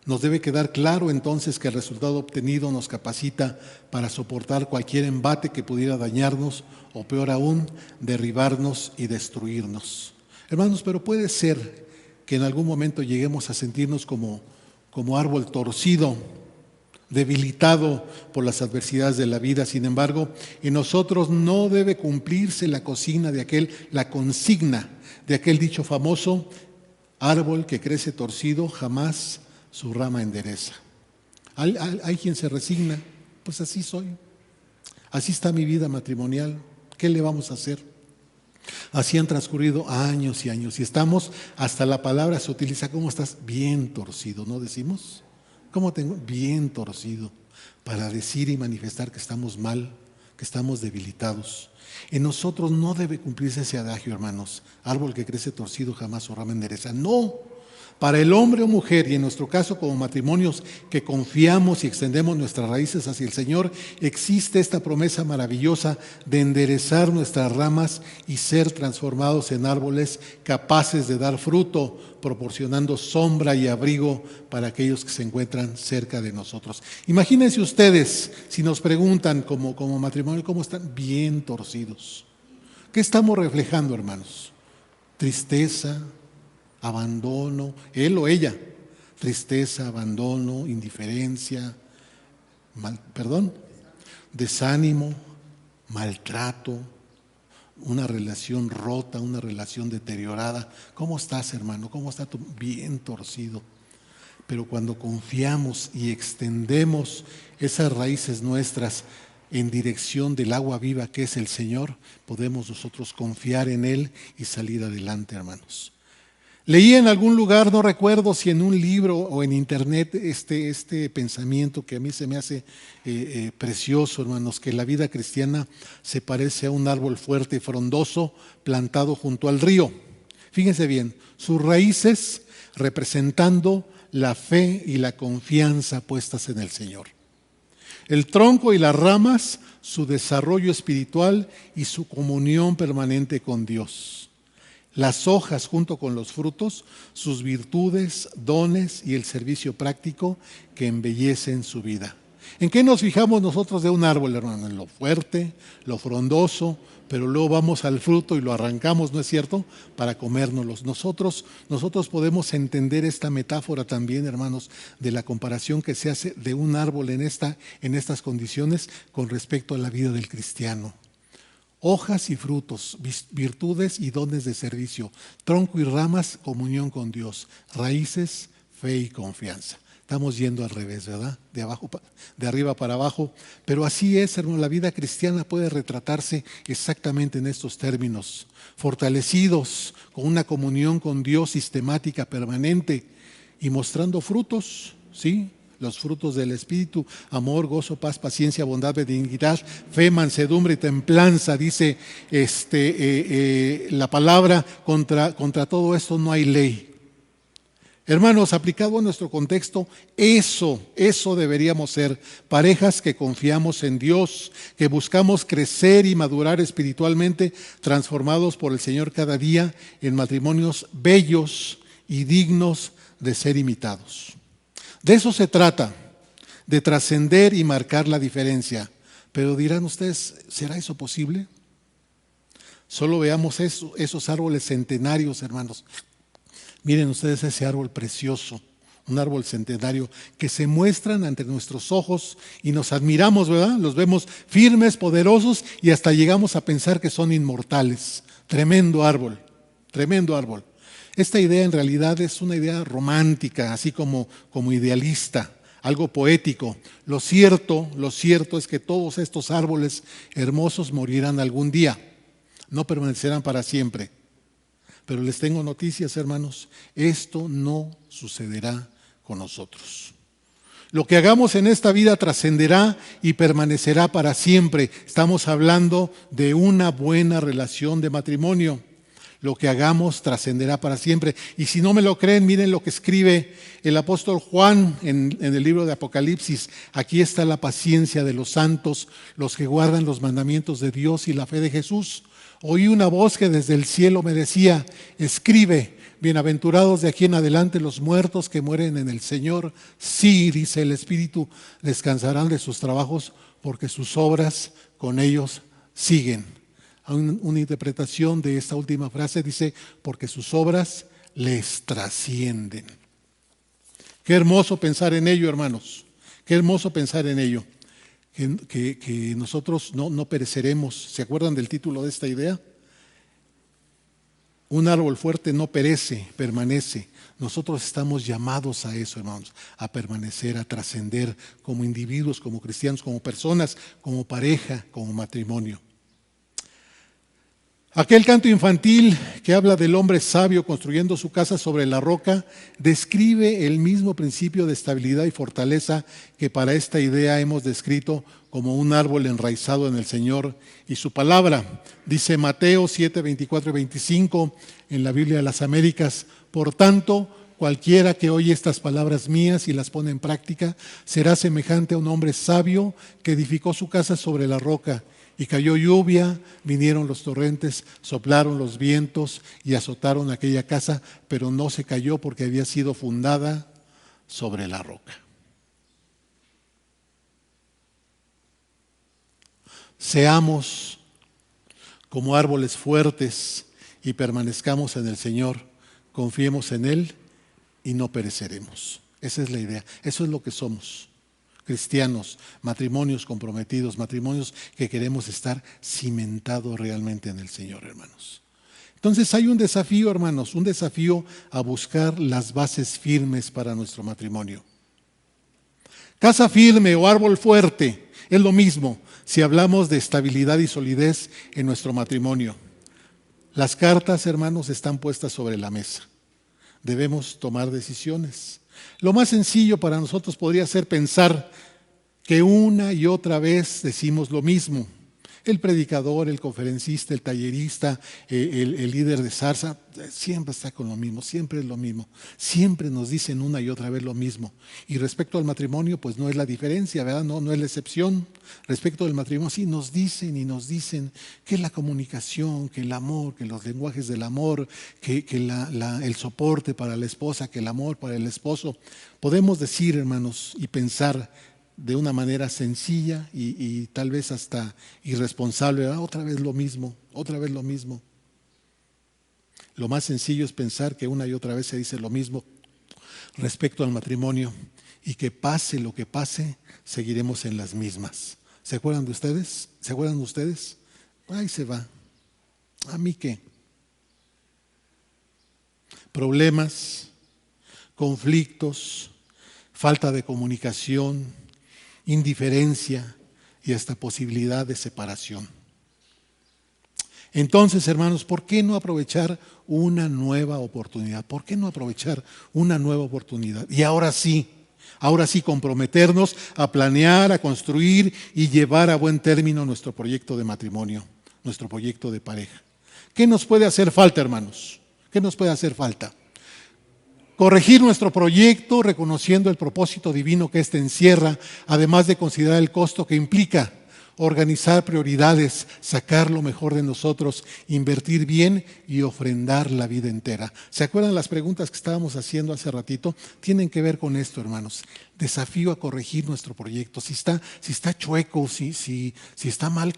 Nos debe quedar claro entonces que el resultado obtenido nos capacita para soportar cualquier embate que pudiera dañarnos o peor aún, derribarnos y destruirnos. Hermanos, pero puede ser que en algún momento lleguemos a sentirnos como árbol torcido, debilitado por las adversidades de la vida. Sin embargo, en nosotros no debe cumplirse la consigna de aquel dicho famoso, árbol que crece torcido jamás su rama endereza. Hay quien se resigna, pues así soy, así está mi vida matrimonial, ¿qué le vamos a hacer? Así han transcurrido años y años y estamos, hasta la palabra se utiliza, ¿cómo estás? Bien torcido, ¿no decimos? ¿Cómo tengo? Bien torcido, para decir y manifestar que estamos mal, que estamos debilitados. En nosotros no debe cumplirse ese adagio, hermanos, árbol que crece torcido jamás su rama endereza. No. Para el hombre o mujer, y en nuestro caso como matrimonios que confiamos y extendemos nuestras raíces hacia el Señor, existe esta promesa maravillosa de enderezar nuestras ramas y ser transformados en árboles capaces de dar fruto, proporcionando sombra y abrigo para aquellos que se encuentran cerca de nosotros. Imagínense ustedes, si nos preguntan como matrimonio, ¿cómo están? Bien torcidos. ¿Qué estamos reflejando, hermanos? Tristeza, abandono, él o ella, tristeza, abandono, indiferencia, desánimo, maltrato, una relación rota, una relación deteriorada. ¿Cómo estás, hermano? ¿Cómo está tu? Bien torcido. Pero cuando confiamos y extendemos esas raíces nuestras en dirección del agua viva que es el Señor, podemos nosotros confiar en Él y salir adelante, hermanos. Leí en algún lugar, no recuerdo si en un libro o en internet, este pensamiento que a mí se me hace precioso, hermanos, que la vida cristiana se parece a un árbol fuerte y frondoso plantado junto al río. Fíjense bien, sus raíces representando la fe y la confianza puestas en el Señor. El tronco y las ramas, su desarrollo espiritual y su comunión permanente con Dios. Las hojas junto con los frutos, sus virtudes, dones y el servicio práctico que embellecen su vida. ¿En qué nos fijamos nosotros de un árbol, hermano? En lo fuerte, lo frondoso, pero luego vamos al fruto y lo arrancamos, ¿no es cierto?, para comérnoslos. Nosotros podemos entender esta metáfora también, hermanos, de la comparación que se hace de un árbol en estas condiciones con respecto a la vida del cristiano. Hojas y frutos, virtudes y dones de servicio, tronco y ramas, comunión con Dios, raíces, fe y confianza. Estamos yendo al revés, ¿verdad? De arriba para abajo. Pero así es, hermano, la vida cristiana puede retratarse exactamente en estos términos. Fortalecidos con una comunión con Dios sistemática, permanente y mostrando frutos, ¿sí? Los frutos del Espíritu, amor, gozo, paz, paciencia, bondad, benignidad, fe, mansedumbre y templanza. Dice la palabra, contra todo esto no hay ley. Hermanos, aplicado a nuestro contexto, eso deberíamos ser, parejas que confiamos en Dios, que buscamos crecer y madurar espiritualmente, transformados por el Señor cada día en matrimonios bellos y dignos de ser imitados. De eso se trata, de trascender y marcar la diferencia. Pero dirán ustedes, ¿será eso posible? Solo veamos esos árboles centenarios, hermanos. Miren ustedes ese árbol precioso, un árbol centenario que se muestran ante nuestros ojos y nos admiramos, ¿verdad? Los vemos firmes, poderosos y hasta llegamos a pensar que son inmortales. Tremendo árbol, tremendo árbol. Esta idea en realidad es una idea romántica, así como idealista, algo poético. Lo cierto es que todos estos árboles hermosos morirán algún día, no permanecerán para siempre. Pero les tengo noticias, hermanos, esto no sucederá con nosotros. Lo que hagamos en esta vida trascenderá y permanecerá para siempre. Estamos hablando de una buena relación de matrimonio. Lo que hagamos trascenderá para siempre. Y si no me lo creen, miren lo que escribe el apóstol Juan en el libro de Apocalipsis. Aquí está la paciencia de los santos, los que guardan los mandamientos de Dios y la fe de Jesús. Oí una voz que desde el cielo me decía, escribe, bienaventurados de aquí en adelante los muertos que mueren en el Señor. Sí, dice el Espíritu, descansarán de sus trabajos porque sus obras con ellos siguen. Una interpretación de esta última frase dice, porque sus obras les trascienden. Qué hermoso pensar en ello, hermanos. Qué hermoso pensar en ello. Que nosotros no pereceremos. ¿Se acuerdan del título de esta idea? Un árbol fuerte no perece, permanece. Nosotros estamos llamados a eso, hermanos, a permanecer, a trascender como individuos, como cristianos, como personas, como pareja, como matrimonio. Aquel canto infantil que habla del hombre sabio construyendo su casa sobre la roca describe el mismo principio de estabilidad y fortaleza que para esta idea hemos descrito como un árbol enraizado en el Señor y su palabra. Dice Mateo 7, 24 y 25 en la Biblia de las Américas, por tanto, cualquiera que oye estas palabras mías y las pone en práctica será semejante a un hombre sabio que edificó su casa sobre la roca. Y cayó lluvia, vinieron los torrentes, soplaron los vientos y azotaron aquella casa, pero no se cayó porque había sido fundada sobre la roca. Seamos como árboles fuertes y permanezcamos en el Señor, confiemos en Él y no pereceremos. Esa es la idea, eso es lo que somos. Cristianos, matrimonios comprometidos, matrimonios que queremos estar cimentados realmente en el Señor, hermanos. Entonces hay un desafío, hermanos, un desafío a buscar las bases firmes para nuestro matrimonio. Casa firme o árbol fuerte es lo mismo si hablamos de estabilidad y solidez en nuestro matrimonio. Las cartas, hermanos, están puestas sobre la mesa. Debemos tomar decisiones. Lo más sencillo para nosotros podría ser pensar que una y otra vez decimos lo mismo. El predicador, el conferencista, el tallerista, el líder de zarza, siempre está con lo mismo, siempre es lo mismo. Siempre nos dicen una y otra vez lo mismo. Y respecto al matrimonio, pues no es la diferencia, ¿verdad? No es la excepción. Respecto al matrimonio, sí, nos dicen y nos dicen que la comunicación, que el amor, que los lenguajes del amor, que el soporte para la esposa, que el amor para el esposo. Podemos decir, hermanos, y pensar de una manera sencilla y tal vez hasta irresponsable, ¿verdad? Otra vez lo mismo, otra vez lo mismo. Lo más sencillo es pensar que una y otra vez se dice lo mismo respecto al matrimonio y que pase lo que pase, seguiremos en las mismas. ¿Se acuerdan de ustedes? ¿Se acuerdan de ustedes? Ahí se va. ¿A mí qué? Problemas, conflictos, falta de comunicación, indiferencia y hasta posibilidad de separación. Entonces, hermanos, ¿por qué no aprovechar una nueva oportunidad? ¿Por qué no aprovechar una nueva oportunidad? Y ahora sí comprometernos a planear, a construir y llevar a buen término nuestro proyecto de matrimonio, nuestro proyecto de pareja. ¿Qué nos puede hacer falta, hermanos? ¿Qué nos puede hacer falta? Corregir nuestro proyecto reconociendo el propósito divino que éste encierra, además de considerar el costo que implica. Organizar prioridades, sacar lo mejor de nosotros, invertir bien y ofrendar la vida entera. ¿Se acuerdan las preguntas que estábamos haciendo hace ratito? Tienen que ver con esto, hermanos. Desafío a corregir nuestro proyecto. Si está chueco, si está mal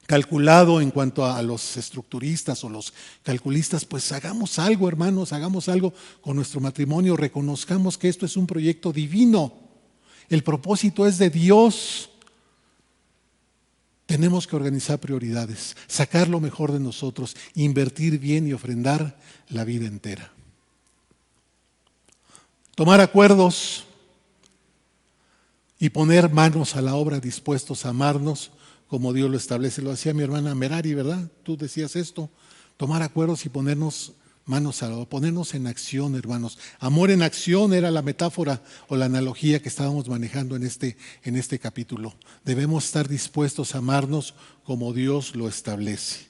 calculado en cuanto a los estructuristas o los calculistas, pues hagamos algo, hermanos, hagamos algo con nuestro matrimonio. Reconozcamos que esto es un proyecto divino. El propósito es de Dios. Tenemos que organizar prioridades, sacar lo mejor de nosotros, invertir bien y ofrendar la vida entera. Tomar acuerdos y poner manos a la obra dispuestos a amarnos como Dios lo establece. Lo decía mi hermana Merari, ¿verdad? Tú decías esto, tomar acuerdos y ponernos manos a la obra, ponernos en acción, hermanos. Amor en acción era la metáfora o la analogía que estábamos manejando en este capítulo. Debemos estar dispuestos a amarnos como Dios lo establece.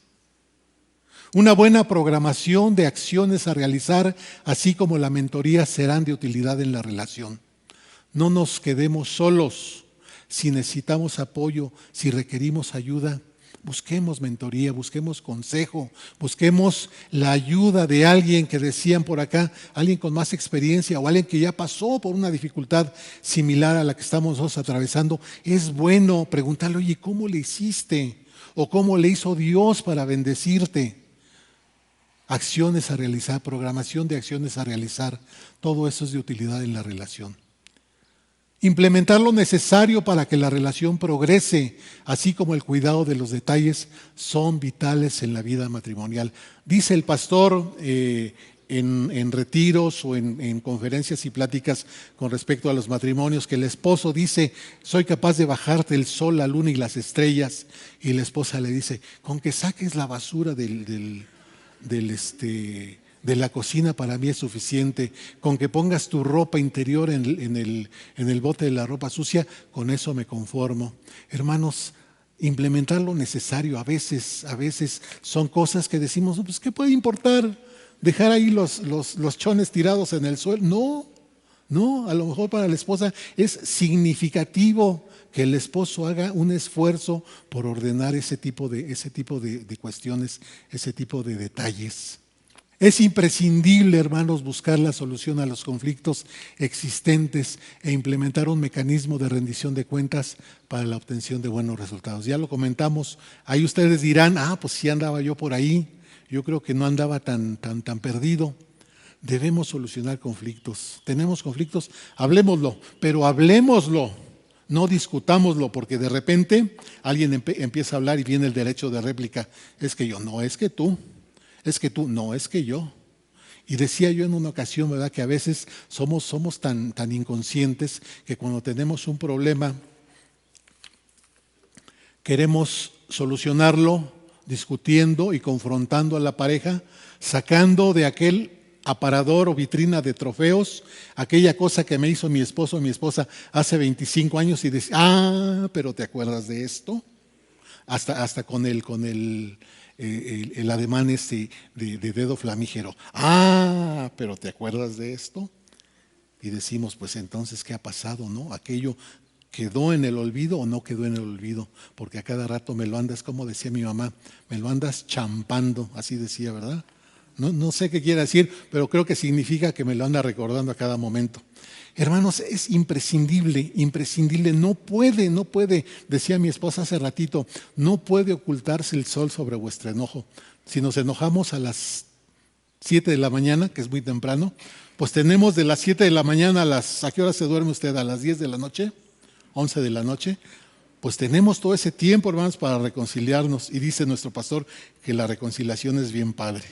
Una buena programación de acciones a realizar, así como la mentoría, serán de utilidad en la relación. No nos quedemos solos. Si necesitamos apoyo, si requerimos ayuda, busquemos mentoría, busquemos consejo, busquemos la ayuda de alguien que decían por acá, alguien con más experiencia o alguien que ya pasó por una dificultad similar a la que estamos nosotros atravesando. Es bueno preguntarle, oye, ¿cómo le hiciste? ¿O cómo le hizo Dios para bendecirte? Acciones a realizar, programación de acciones a realizar, todo eso es de utilidad en la relación. Implementar lo necesario para que la relación progrese, así como el cuidado de los detalles, son vitales en la vida matrimonial. Dice el pastor en retiros o en conferencias y pláticas con respecto a los matrimonios, que el esposo dice, soy capaz de bajarte el sol, la luna y las estrellas, y la esposa le dice, con que saques la basura de la cocina para mí es suficiente, con que pongas tu ropa interior en el bote de la ropa sucia, con eso me conformo. Hermanos, implementar lo necesario a veces son cosas que decimos, pues ¿qué puede importar? Dejar ahí los chones tirados en el suelo. No, a lo mejor para la esposa es significativo que el esposo haga un esfuerzo por ordenar ese tipo de cuestiones, ese tipo de detalles. Es imprescindible, hermanos, buscar la solución a los conflictos existentes e implementar un mecanismo de rendición de cuentas para la obtención de buenos resultados. Ya lo comentamos, ahí ustedes dirán, pues sí andaba yo por ahí, yo creo que no andaba tan perdido. Debemos solucionar conflictos. Tenemos conflictos, hablémoslo, pero hablémoslo, no discutámoslo, porque de repente alguien empieza a hablar y viene el derecho de réplica. Es que yo, no, es que tú. Es que tú, no, es que yo. Y decía yo en una ocasión, ¿verdad?, que a veces somos tan inconscientes que cuando tenemos un problema queremos solucionarlo discutiendo y confrontando a la pareja, sacando de aquel aparador o vitrina de trofeos aquella cosa que me hizo mi esposo o mi esposa hace 25 años y decía, pero ¿te acuerdas de esto? Hasta con el ademán de dedo flamígero. Pero ¿te acuerdas de esto? Y decimos, pues entonces, ¿qué ha pasado, no? ¿Aquello quedó en el olvido o no quedó en el olvido? Porque a cada rato me lo andas, como decía mi mamá, me lo andas champando, así decía, ¿verdad? No sé qué quiere decir, pero creo que significa que me lo anda recordando a cada momento. Hermanos, es imprescindible, no puede, decía mi esposa hace ratito, no puede ocultarse el sol sobre vuestro enojo. Si nos enojamos a las 7 de la mañana, que es muy temprano, pues tenemos de las 7 de la mañana ¿a qué hora se duerme usted? ¿A las 10 de la noche? ¿11 de la noche? Pues tenemos todo ese tiempo, hermanos, para reconciliarnos. Y dice nuestro pastor que la reconciliación es bien padre,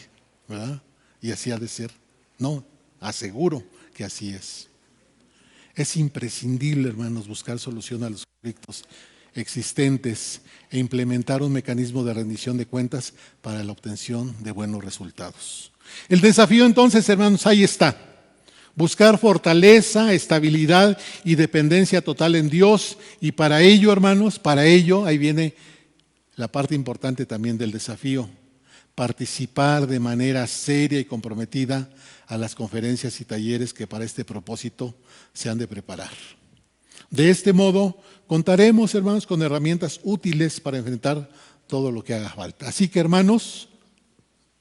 ¿verdad? Y así ha de ser. No, aseguro que así es. Es imprescindible, hermanos, buscar solución a los conflictos existentes e implementar un mecanismo de rendición de cuentas para la obtención de buenos resultados. El desafío entonces, hermanos, ahí está. Buscar fortaleza, estabilidad y dependencia total en Dios. Y para ello, hermanos, ahí viene la parte importante también del desafío. participar de manera seria y comprometida a las conferencias y talleres que para este propósito se han de preparar. De este modo, contaremos, hermanos, con herramientas útiles para enfrentar todo lo que haga falta. Así que, hermanos,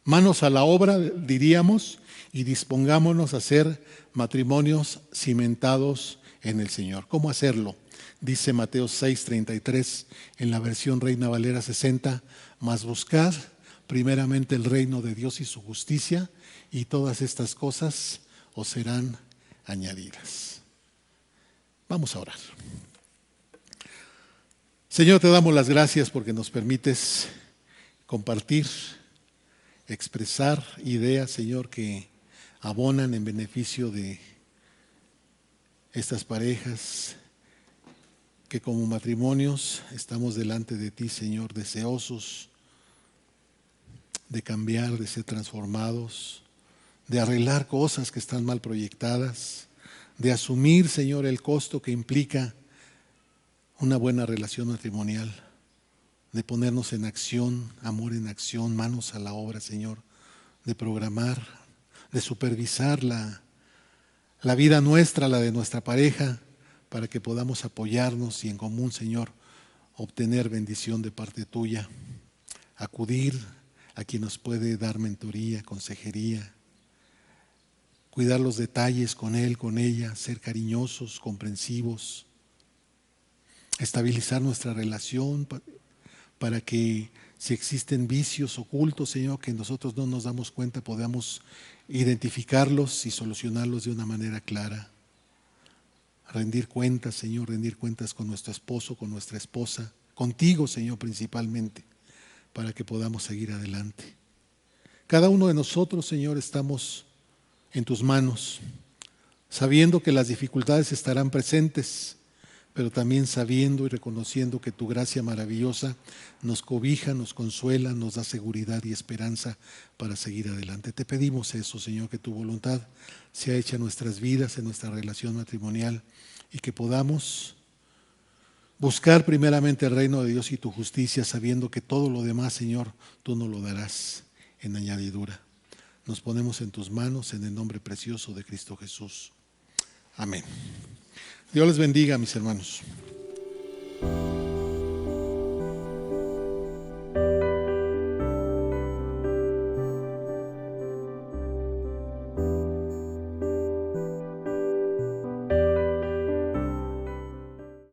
manos a la obra, diríamos, y dispongámonos a hacer matrimonios cimentados en el Señor. ¿Cómo hacerlo? Dice Mateo 6:33 en la versión Reina Valera 60, mas buscad primeramente el reino de Dios y su justicia, y todas estas cosas os serán añadidas. Vamos a orar. Señor, te damos las gracias porque nos permites compartir, expresar ideas, Señor, que abonan en beneficio de estas parejas que como matrimonios estamos delante de ti, Señor, deseosos de cambiar, de ser transformados, de arreglar cosas que están mal proyectadas, de asumir, Señor, el costo que implica una buena relación matrimonial, de ponernos en acción, amor en acción, manos a la obra, Señor, de programar, de supervisar la vida nuestra, la de nuestra pareja, para que podamos apoyarnos y en común, Señor, obtener bendición de parte tuya, acudir a quien nos puede dar mentoría, consejería, cuidar los detalles con él, con ella, ser cariñosos, comprensivos, estabilizar nuestra relación para que si existen vicios ocultos, Señor, que nosotros no nos damos cuenta, podamos identificarlos y solucionarlos de una manera clara. Rendir cuentas, Señor, rendir cuentas con nuestro esposo, con nuestra esposa, contigo, Señor, principalmente, para que podamos seguir adelante. Cada uno de nosotros, Señor, estamos en tus manos, sabiendo que las dificultades estarán presentes, pero también sabiendo y reconociendo que tu gracia maravillosa nos cobija, nos consuela, nos da seguridad y esperanza para seguir adelante. Te pedimos eso, Señor, que tu voluntad sea hecha en nuestras vidas, en nuestra relación matrimonial, y que podamos buscar primeramente el reino de Dios y tu justicia, sabiendo que todo lo demás, Señor, tú nos lo darás en añadidura. Nos ponemos en tus manos en el nombre precioso de Cristo Jesús. Amén. Dios les bendiga, mis hermanos.